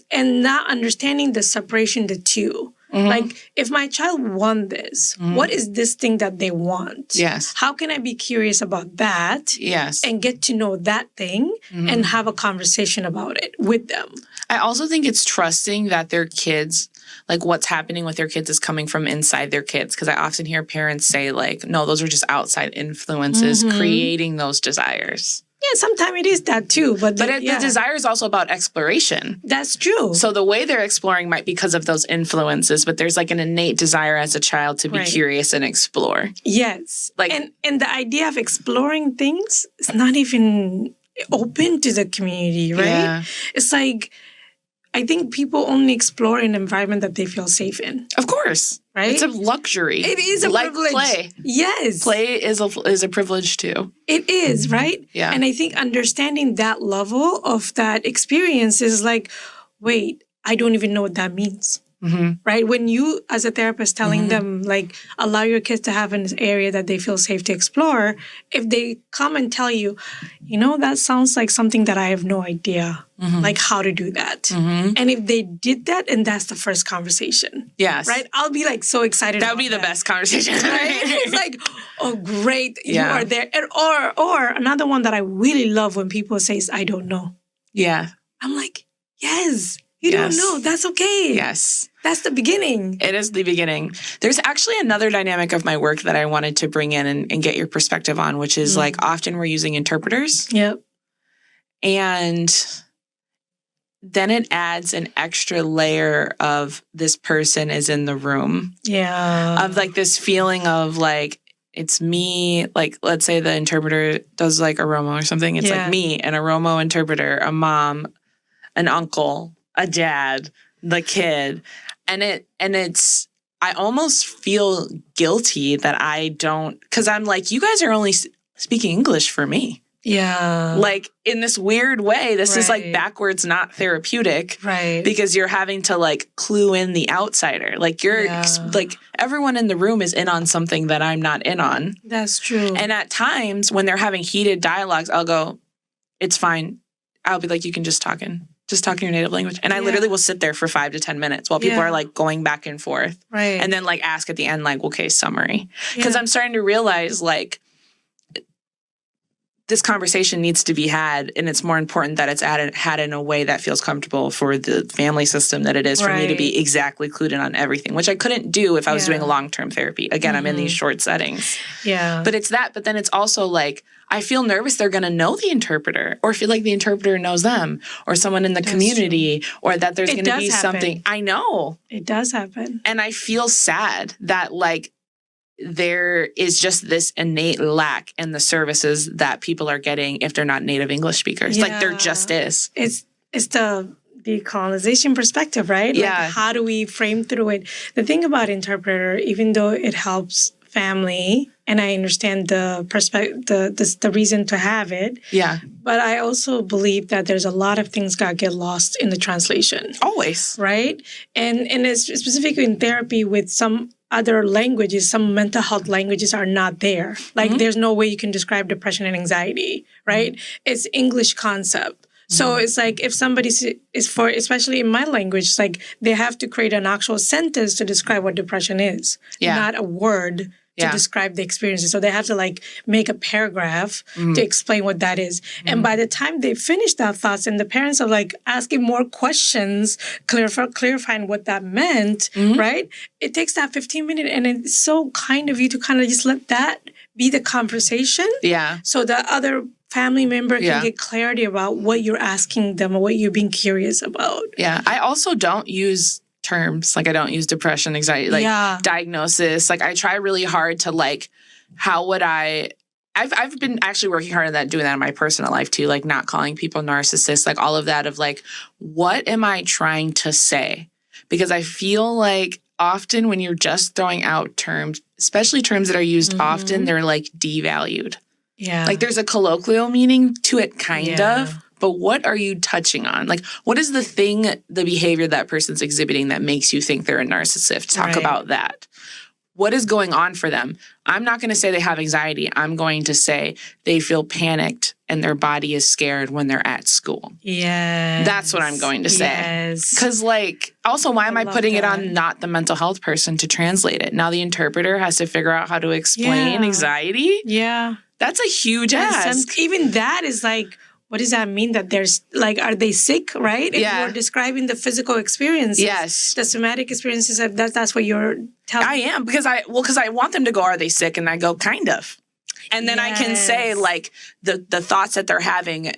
And not understanding the separation, the two. Like, if my child wants this, what is this thing that they want? Yes. How can I be curious about that? Yes. And get to know that thing and have a conversation about it with them. I also think it's trusting that their kids, like what's happening with their kids is coming from inside their kids. Because I often hear parents say like, no, those are just outside influences creating those desires. Yeah, sometimes it is that too. But the desire is also about exploration. That's true. So the way they're exploring might be because of those influences, but there's like an innate desire as a child to be curious and explore. Yes. Like, and the idea of exploring things is not even open to the community, right? Yeah. It's like, I think people only explore an environment that they feel safe in. Of course. Right? It's a luxury. It is a privilege. Play. Yes. Play is a privilege too. It is, right? Yeah. And I think understanding that level of that experience is like, wait, I don't even know what that means. Right? When you, as a therapist, telling them, like, allow your kids to have an area that they feel safe to explore, if they come and tell you, you know, that sounds like something that I have no idea, like how to do that. And if they did that, and that's the first conversation. Yes. Right? I'll be like so excited. That would be the best conversation. Right? It's like, oh, great, you are there. And, or another one that I really love when people say, I don't know. Yeah. I'm like, yes. You don't know. That's okay. Yes. That's the beginning. It is the beginning. There's actually another dynamic of my work that I wanted to bring in and get your perspective on, which is like often we're using interpreters. Yep. And then it adds an extra layer of this person is in the room. Yeah. Of like this feeling of like, it's me, like, let's say the interpreter does like a Romo or something. It's like me and a Romo interpreter, a mom, an uncle, a dad, the kid. And it's, I almost feel guilty that I don't, because I'm like, you guys are only speaking English for me. Yeah. Like in this weird way, this is like backwards, not therapeutic. Right. Because you're having to like clue in the outsider. Like you're like everyone in the room is in on something that I'm not in on. That's true. And at times when they're having heated dialogues, I'll go, it's fine. I'll be like, you can just talk in your native language. And I literally will sit there for 5 to 10 minutes while people are like going back and forth. Right. And then like ask at the end, like, okay, summary. Because I'm starting to realize like this conversation needs to be had, and it's more important that it's had in a way that feels comfortable for the family system that it is for me to be exactly clued in on everything, which I couldn't do if I was doing a long-term therapy. Again, I'm in these short settings. Yeah. But it's that, but then it's also like, I feel nervous they're going to know the interpreter, or feel like the interpreter knows them, or someone in the community, or that there's going to be something. I know. It does happen. And I feel sad that like, there is just this innate lack in the services that people are getting if they're not native English speakers. Like there just is. It's the decolonization perspective, right? Yeah. Like how do we frame through it? The thing about interpreter, even though it helps family, and I understand the perspective, the reason to have it. Yeah. But I also believe that there's a lot of things that get lost in the translation. Always. Right? And it's specifically in therapy with some other languages, some mental health languages are not there. Like there's no way you can describe depression and anxiety, right? It's English concept. So it's like if somebody is for, especially in my language, it's like they have to create an actual sentence to describe what depression is, not a word to describe the experiences. So they have to like make a paragraph to explain what that is. And by the time they finish that thoughts and the parents are like asking more questions, clarifying what that meant, right? It takes that 15 minutes and it's so kind of you to kind of just let that be the conversation. Yeah. So the other family member can get clarity about what you're asking them or what you're being curious about. Yeah. I also don't use terms. Like I don't use depression, anxiety, like diagnosis. Like I try really hard to like, how would I've been actually working hard on that, doing that in my personal life too, like not calling people narcissists, like all of that of like, what am I trying to say? Because I feel like often when you're just throwing out terms, especially terms that are used often, they're like devalued. Yeah. Like there's a colloquial meaning to it kind of. But what are you touching on? Like, what is the thing, the behavior that person's exhibiting that makes you think they're a narcissist? Talk about that. What is going on for them? I'm not going to say they have anxiety. I'm going to say they feel panicked and their body is scared when they're at school. Yes. That's what I'm going to say. Yes. Because, like, also, why am I putting it that. on not the mental health person to translate it? Now the interpreter has to figure out how to explain anxiety? Yeah. That's a huge ask. Even that is like, what does that mean? That there's, like, are they sick, right? If Yeah. you're describing the physical experiences. Yes. The somatic experiences, that's what you're telling I am, because I want them to go, are they sick? And I go, kind of. And then I can say, like, the thoughts that they're having,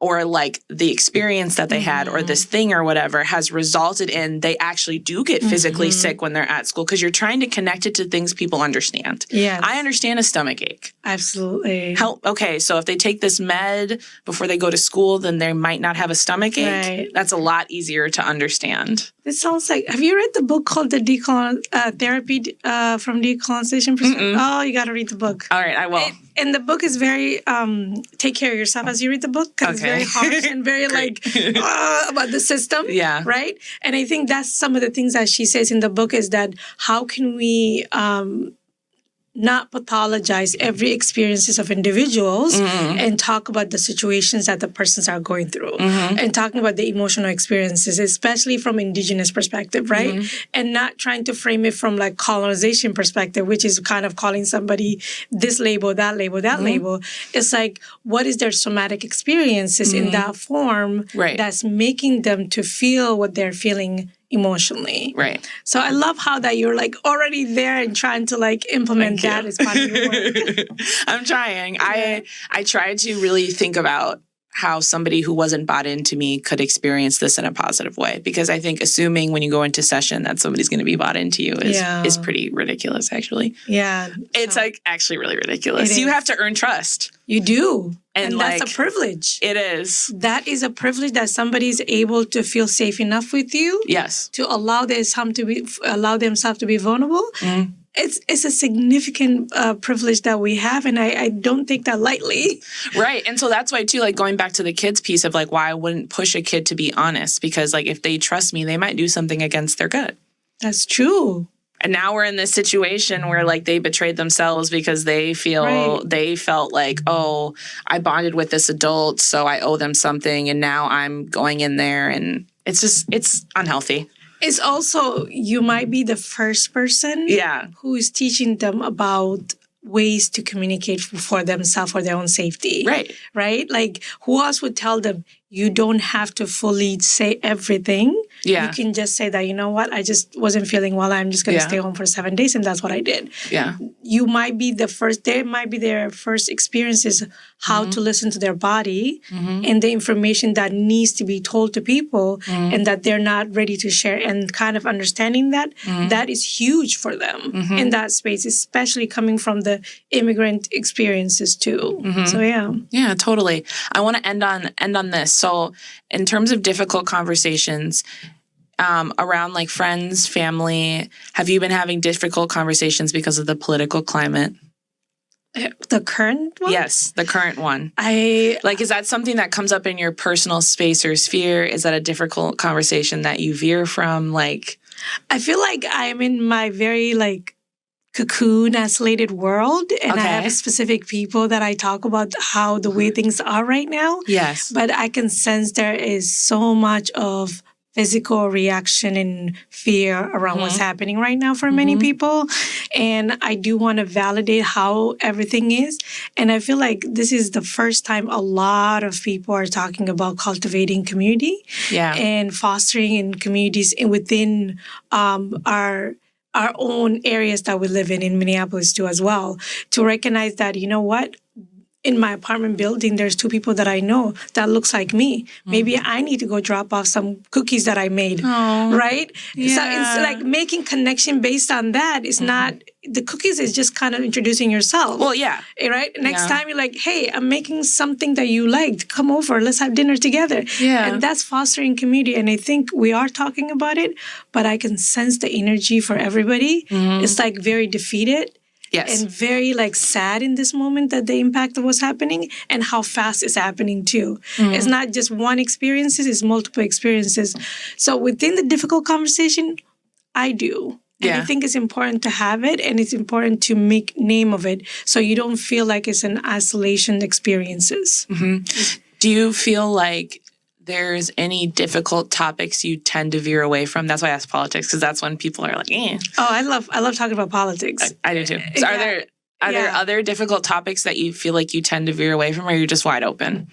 or like the experience that they had, or this thing or whatever has resulted in they actually do get physically sick when they're at school, because you're trying to connect it to things people understand. Yes. I understand a stomach ache. Absolutely. Okay, so if they take this med before they go to school, then they might not have a stomach ache. Right. That's a lot easier to understand. This sounds like, have you read the book called The Therapy from Decolonization Perspective? Oh, you got to read the book. All right, I will. And the book is very, take care of yourself as you read the book, because it's very harsh and very about the system. Yeah. Right? And I think that's some of the things that she says in the book, is that how can we not pathologize every experiences of individuals and talk about the situations that the persons are going through and talking about the emotional experiences, especially from indigenous perspective, right? And not trying to frame it from like colonization perspective, which is kind of calling somebody this label, that label, that label. It's like, what is their somatic experiences in that form that's making them to feel what they're feeling emotionally. Right. So I love how that you're like already there and trying to like implement that as part of your work. I'm trying. Yeah. I try to really think about how somebody who wasn't bought into me could experience this in a positive way. Because I think assuming when you go into session that somebody's going to be bought into you is pretty ridiculous, actually. Yeah. It's like actually really ridiculous. You have to earn trust. You do. And like, that's a privilege. It is. That is a privilege that somebody's able to feel safe enough with you. Yes. To allow themselves to be vulnerable. It's a significant privilege that we have, and I don't take that lightly. Right. And so that's why, too, like going back to the kids piece of like why I wouldn't push a kid to be honest, because like if they trust me, they might do something against their gut. That's true. And now we're in this situation where like they betrayed themselves because they felt like, oh, I bonded with this adult, so I owe them something. And now I'm going in there and it's unhealthy. It's also, you might be the first person who is teaching them about ways to communicate for themselves, for their own safety. Right. Right? Like, who else would tell them, you don't have to fully say everything. Yeah. You can just say that, you know what, I just wasn't feeling well. I'm just going to stay home for 7 days. And that's what I did. Yeah. You might be they might be their first experiences, how to listen to their body and the information that needs to be told to people and that they're not ready to share, and kind of understanding that that is huge for them in that space, especially coming from the immigrant experiences too. So Yeah, totally. I want to end on this. So in terms of difficult conversations, around like friends, family, have you been having difficult conversations because of the political climate? The current one? Yes, the current one. Is that something that comes up in your personal space or sphere? Is that a difficult conversation that you veer from? Like, I feel like I'm in my very cocoon isolated world, and I have specific people that I talk about how the way things are right now. Yes. But I can sense there is so much of physical reaction and fear around what's happening right now for many people. And I do want to validate how everything is. And I feel like this is the first time a lot of people are talking about cultivating community and fostering in communities within our own areas that we live in Minneapolis too as well, to recognize that, you know what, in my apartment building, there's 2 people that I know that looks like me. Maybe I need to go drop off some cookies that I made, right? Yeah. So it's like making connection based on that. It's not, the cookies is just kind of introducing yourself. Well, yeah. Right? Next time you're like, hey, I'm making something that you liked. Come over. Let's have dinner together. Yeah. And that's fostering community. And I think we are talking about it, but I can sense the energy for everybody. It's like very defeated. Yes. And very sad in this moment that the impact of what's happening and how fast it's happening too. It's not just one experience, it's multiple experiences. So within the difficult conversation, I do. And I think it's important to have it, and it's important to make name of it so you don't feel like it's an isolation experiences. Mm-hmm. Do you feel like there's any difficult topics you tend to veer away from? That's why I ask politics, because that's when people are like, eh. Oh, I love talking about politics. I do too. So are there other difficult topics that you feel like you tend to veer away from, or you're just wide open?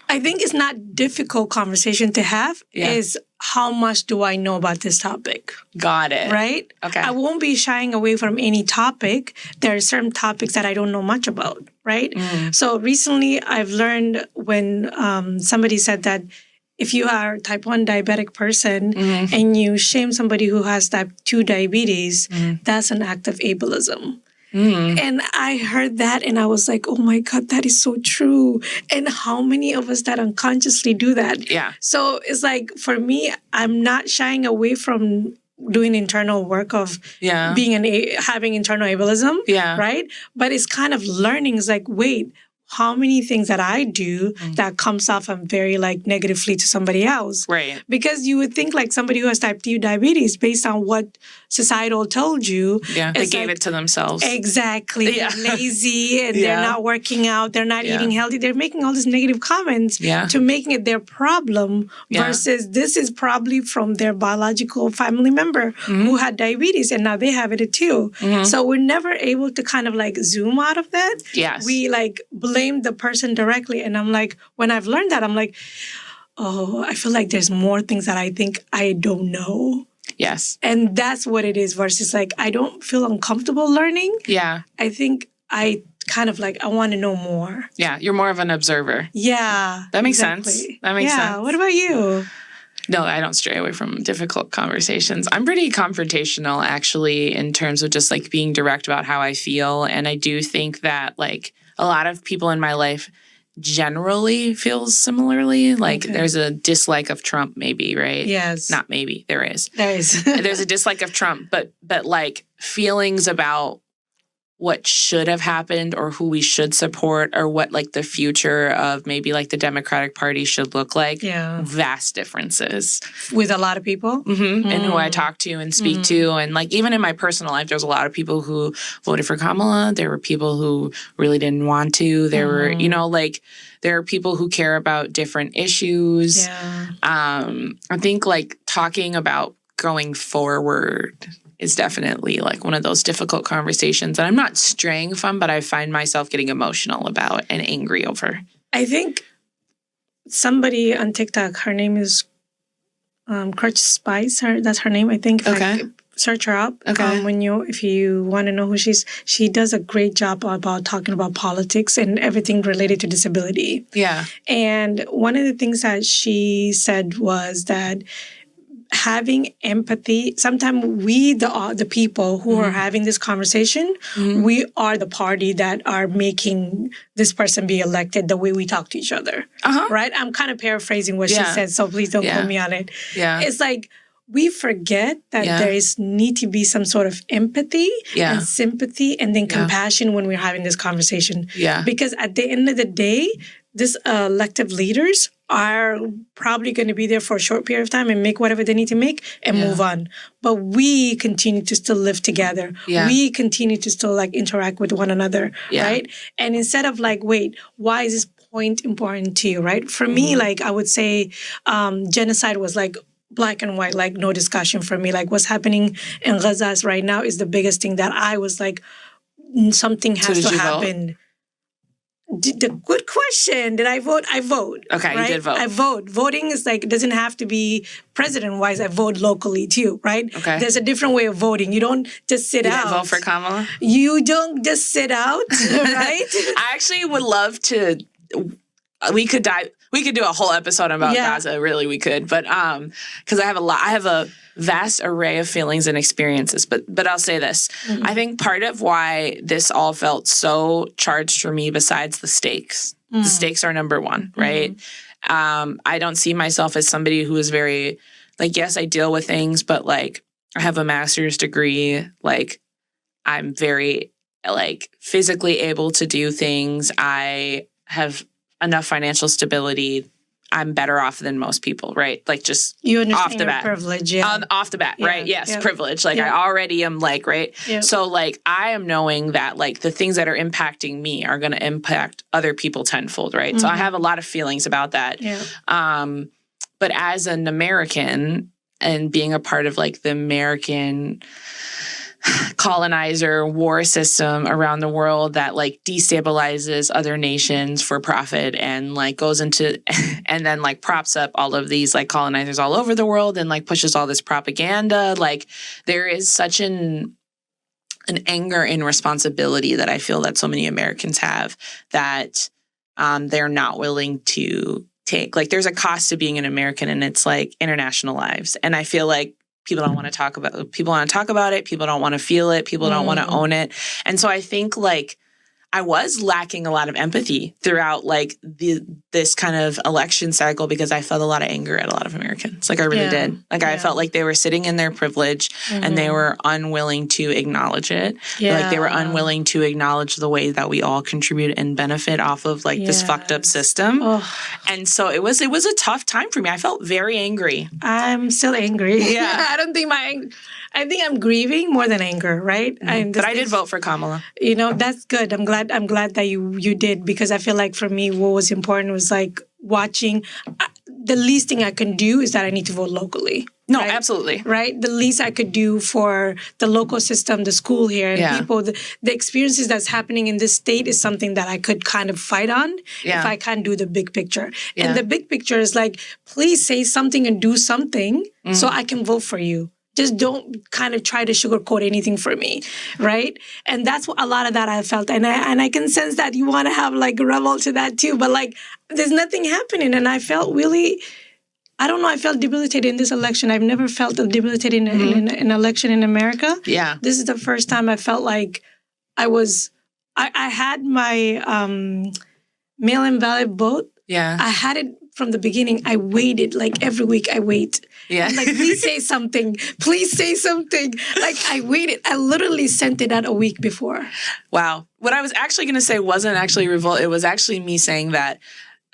I think it's not difficult conversation to have. Is how much do I know about this topic? Got it. Right? Okay. I won't be shying away from any topic. There are certain topics that I don't know much about, right? So recently I've learned when somebody said that if you are a type 1 diabetic person and you shame somebody who has type 2 diabetes, that's an act of ableism. And I heard that and I was like, oh my God, that is so true. And how many of us that unconsciously do that? Yeah. So it's like, for me, I'm not shying away from doing internal work of having internal ableism, right? But it's kind of learning. It's like, wait, how many things that I do that comes off very like negatively to somebody else. Right. Because you would think like somebody who has type 2 diabetes, based on what societal told you. Yeah, they gave it to themselves. Exactly. They're lazy and they're not working out. They're not eating healthy. They're making all these negative comments to making it their problem versus this is probably from their biological family member who had diabetes and now they have it too. So we're never able to kind of like zoom out of that. Yes. We like blame the person directly. And I'm like, when I've learned that, I'm like, oh, I feel like there's more things that I think I don't know. Yes. And that's what it is versus like, I don't feel uncomfortable learning. Yeah. I think I kind of like, I want to know more. Yeah. You're more of an observer. Yeah. That makes sense. That makes sense. What about you? No, I don't stray away from difficult conversations. I'm pretty confrontational, actually, in terms of just like being direct about how I feel. And I do think that like a lot of people in my life generally feel similarly. Like there's a dislike of Trump, maybe, right? Yes. Not maybe. There is. There is. There's a dislike of Trump, but like feelings about what should have happened or who we should support or what like the future of maybe like the Democratic Party should look like. Yeah. Vast differences. With a lot of people? And who I talk to and speak to. And like even in my personal life, there's a lot of people who voted for Kamala. There were people who really didn't want to. There were, you know, like there are people who care about different issues. Yeah. I think like talking about going forward is definitely like one of those difficult conversations that I'm not straying from, but I find myself getting emotional about and angry over. I think somebody on TikTok, her name is Crutch Spice. That's her name, I think. Search her up. If you want to know who she does a great job about talking about politics and everything related to disability. Yeah. And one of the things that she said was that having empathy, sometimes we, the people who are having this conversation, we are the party that are making this person be elected the way we talk to each other. Right? I'm kind of paraphrasing what she said, so please don't quote me on it. Yeah. It's like we forget that there need to be some sort of empathy and sympathy and then compassion when we're having this conversation. Yeah. Because at the end of the day, these elective leaders are probably going to be there for a short period of time and make whatever they need to make and move on. But we continue to still live together. Yeah. We continue to still like interact with one another, right? And instead of like, wait, why is this point important to you, right? For me, like I would say genocide was like black and white, like no discussion for me. Like what's happening in Gaza right now is the biggest thing that I was like, something has to happen. Vote? The good question. Did I vote? I vote. Okay, right? You did vote. I vote. Voting is like, it doesn't have to be president-wise. I vote locally too, right? Okay. There's a different way of voting. You don't just sit out. You didn't vote for Kamala? You don't just sit out, right? I actually would love to, we could do a whole episode about Gaza. Really, we could. But because I have a vast array of feelings and experiences. But I'll say this. I think part of why this all felt so charged for me, besides the stakes, the stakes are number one, right? I don't see myself as somebody who is very, like, yes, I deal with things, but like I have a master's degree. Like I'm very like physically able to do things. I have enough financial stability. I'm better off than most people, right? Like just you understand off the your bat. Privilege, Off the bat, right? Yes, privilege. Like I already am like, right? So like I am knowing that like the things that are impacting me are going to impact other people tenfold, right? So I have a lot of feelings about that. But as an American and being a part of like the American colonizer war system around the world that like destabilizes other nations for profit and like goes into and then like props up all of these like colonizers all over the world and like pushes all this propaganda. Like there is such an anger and responsibility that I feel that so many Americans have that they're not willing to take. Like there's a cost to being an American, and it's like international lives. And I feel like people don't want to talk about it. People don't want to feel it. People don't want to own it. And so I think like I was lacking a lot of empathy throughout like this kind of election cycle because I felt a lot of anger at a lot of Americans. Like I really did. Like I felt like they were sitting in their privilege and they were unwilling to acknowledge it. Like they were unwilling to acknowledge the way that we all contribute and benefit off of like this fucked up system. And so it was a tough time for me. I felt very angry. I'm still angry. Yeah. I think I'm grieving more than anger, right? But I did vote for Kamala. You know, that's good. I'm glad that you did, because I feel like for me, what was important was like watching. The least thing I can do is that I need to vote locally. No, right? absolutely. Right? The least I could do for the local system, the school here, and people, the experiences that's happening in this state is something that I could kind of fight on if I can't do the big picture. And the big picture is like, please say something and do something so I can vote for you. Just don't kind of try to sugarcoat anything for me, right? And that's what, a lot of that I felt. And I can sense that you want to have like a rebel to that too. But like, there's nothing happening. And I felt really, I don't know, I felt debilitated in this election. I've never felt debilitated in an election in America. Yeah. This is the first time I felt like I had my mail-in ballot vote. Yeah. I had it from the beginning. I waited, like every week I wait. Yeah. I'm like, please say something. Please say something. Like I waited. I literally sent it out a week before. Wow. What I was actually going to say wasn't actually revolt. It was actually me saying that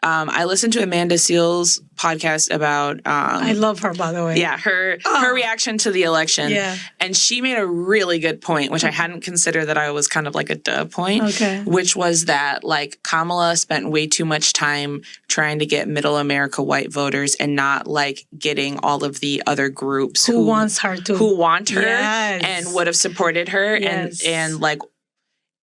I listened to Amanda Seal's podcast about... I love her, by the way. Yeah, her reaction to the election. Yeah. And she made a really good point, which I hadn't considered that I was kind of like a duh point, which was that like Kamala spent way too much time trying to get middle America white voters and not like getting all of the other groups who wants her to. Who want her and would have supported her. And like,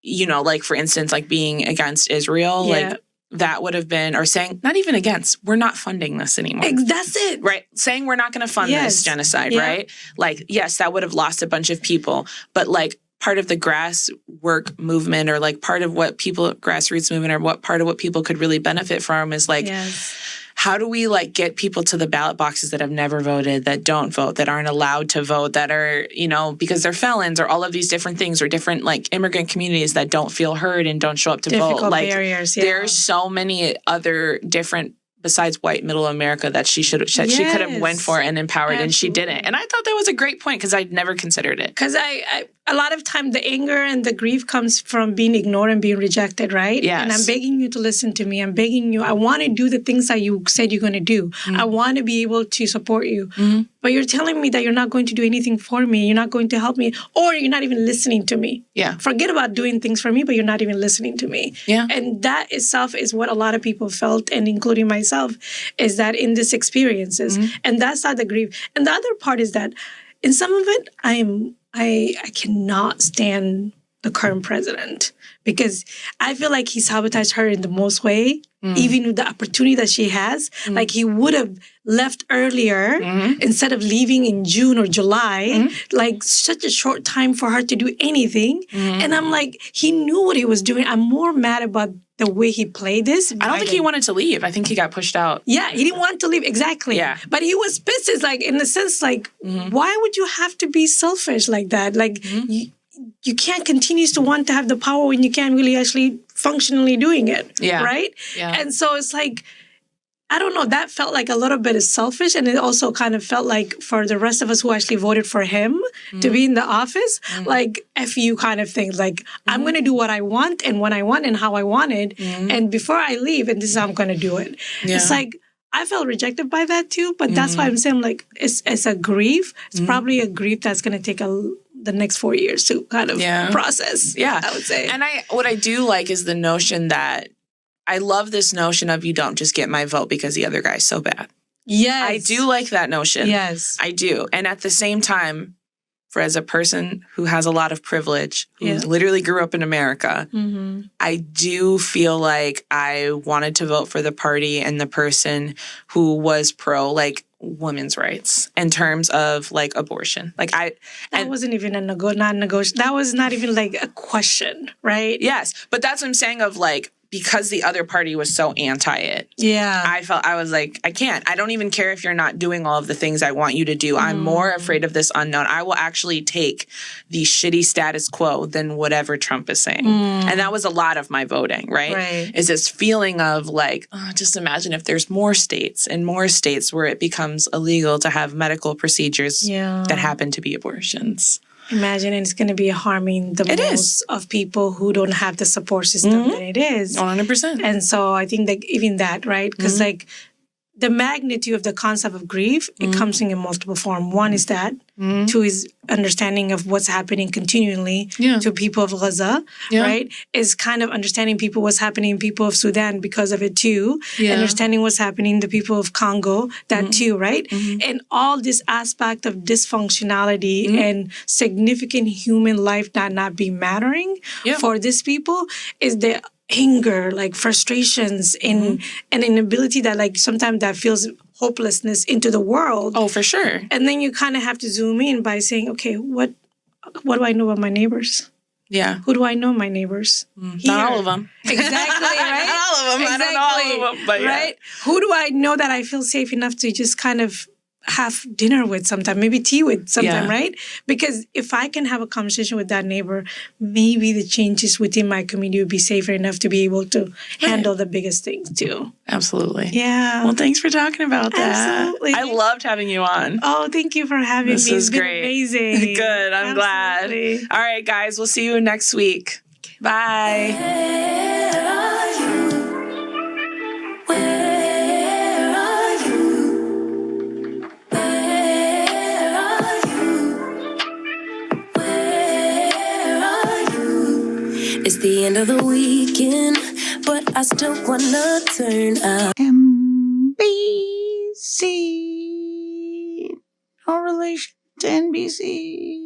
you know, like for instance, like being against Israel, like that would have been, or saying, not even against, we're not funding this anymore. That's it. Right? Saying we're not going to fund this genocide, right? Like, yes, that would have lost a bunch of people. But like part of the grassroots movement or like part of what grassroots movement or what part of what people could really benefit from is like, how do we like get people to the ballot boxes that have never voted, that don't vote, that aren't allowed to vote, that are, you know, because they're felons or all of these different things or different like immigrant communities that don't feel heard and don't show up to vote. Like barriers, there's so many other different besides white middle America that she could have went for and empowered and she didn't. And I thought that was a great point because I'd never considered it. Because I a lot of time the anger and the grief comes from being ignored and being rejected, right? Yes. And I'm begging you to listen to me. I'm begging you. I want to do the things that you said you're going to do. I want to be able to support you. But you're telling me that you're not going to do anything for me. You're not going to help me. Or you're not even listening to me. Yeah. Forget about doing things for me, but you're not even listening to me. Yeah. And that itself is what a lot of people felt, and including myself, is that in these experiences. And that's not the grief. And the other part is that in some of it, I cannot stand the current president because I feel like he sabotaged her in the most way, even with the opportunity that she has. Like he would have left earlier instead of leaving in June or July, like such a short time for her to do anything. And I'm like, he knew what he was doing. I'm more mad about the way he played this. I don't think he wanted to leave. I think he got pushed out. Yeah, he didn't want to leave. Exactly. Yeah. But he was pissed. It's like, in a sense, like, why would you have to be selfish like that? Like, you can't continue to want to have the power when you can't really actually functionally doing it. Yeah. Right? Yeah. And so it's like, I don't know, that felt like a little bit of selfish. And it also kind of felt like for the rest of us who actually voted for him to be in the office, like F you kind of thing. Like, I'm going to do what I want and when I want and how I want it. And before I leave, and this is how I'm going to do it. Yeah. It's like, I felt rejected by that too, but that's why I'm saying like it's a grief. It's probably a grief that's going to take the next 4 years to kind of process. Yeah, I would say. And what I do like is the notion that I love this notion of you don't just get my vote because the other guy's so bad. Yes, I do like that notion. Yes, I do, and at the same time, as a person who has a lot of privilege, who literally grew up in America, I do feel like I wanted to vote for the party and the person who was pro, like, women's rights in terms of, like, abortion. Like, that wasn't even that was not even, like, a question, right? Yes, but that's what I'm saying of, like, because the other party was so anti it. Yeah. I was like, I can't. I don't even care if you're not doing all of the things I want you to do. I'm more afraid of this unknown. I will actually take the shitty status quo than whatever Trump is saying. And that was a lot of my voting, right? Is this feeling of like, just imagine if there's more states where it becomes illegal to have medical procedures that happen to be abortions. Imagine it's going to be harming the most of people who don't have the support system that it is. 100%. And so I think that even that, right? Because like the magnitude of the concept of grief, it comes in multiple forms. One is that. Two is understanding of what's happening continually to people of Gaza, right? Is kind of understanding what's happening in people of Sudan because of it too. Understanding what's happening to people of Congo, that too, right? And all this aspect of dysfunctionality and significant human life not be mattering for these people is the anger, like frustrations and an inability that like sometimes that feels hopelessness into the world. Oh, for sure. And then you kind of have to zoom in by saying, okay, what do I know about my neighbors? Yeah. Who do I know my neighbors? Not all of them. Exactly, right? Not all of them. Exactly. I don't know all of them, but right? Who do I know that I feel safe enough to just kind of have dinner with sometime, maybe tea with sometime, right? Because if I can have a conversation with that neighbor, maybe the changes within my community would be safer enough to be able to handle the biggest things too. Absolutely. Yeah. Well, thanks for talking about that. Absolutely. I loved having you on. Oh, thank you for having me. This was It's been great. amazing. Good. I'm glad. All right, guys. We'll see you next week. Bye. Where are you? Where are you? Where are you? Where are you? It's the end of the weekend, but I still wanna turn up. NBC. No relation to NBC.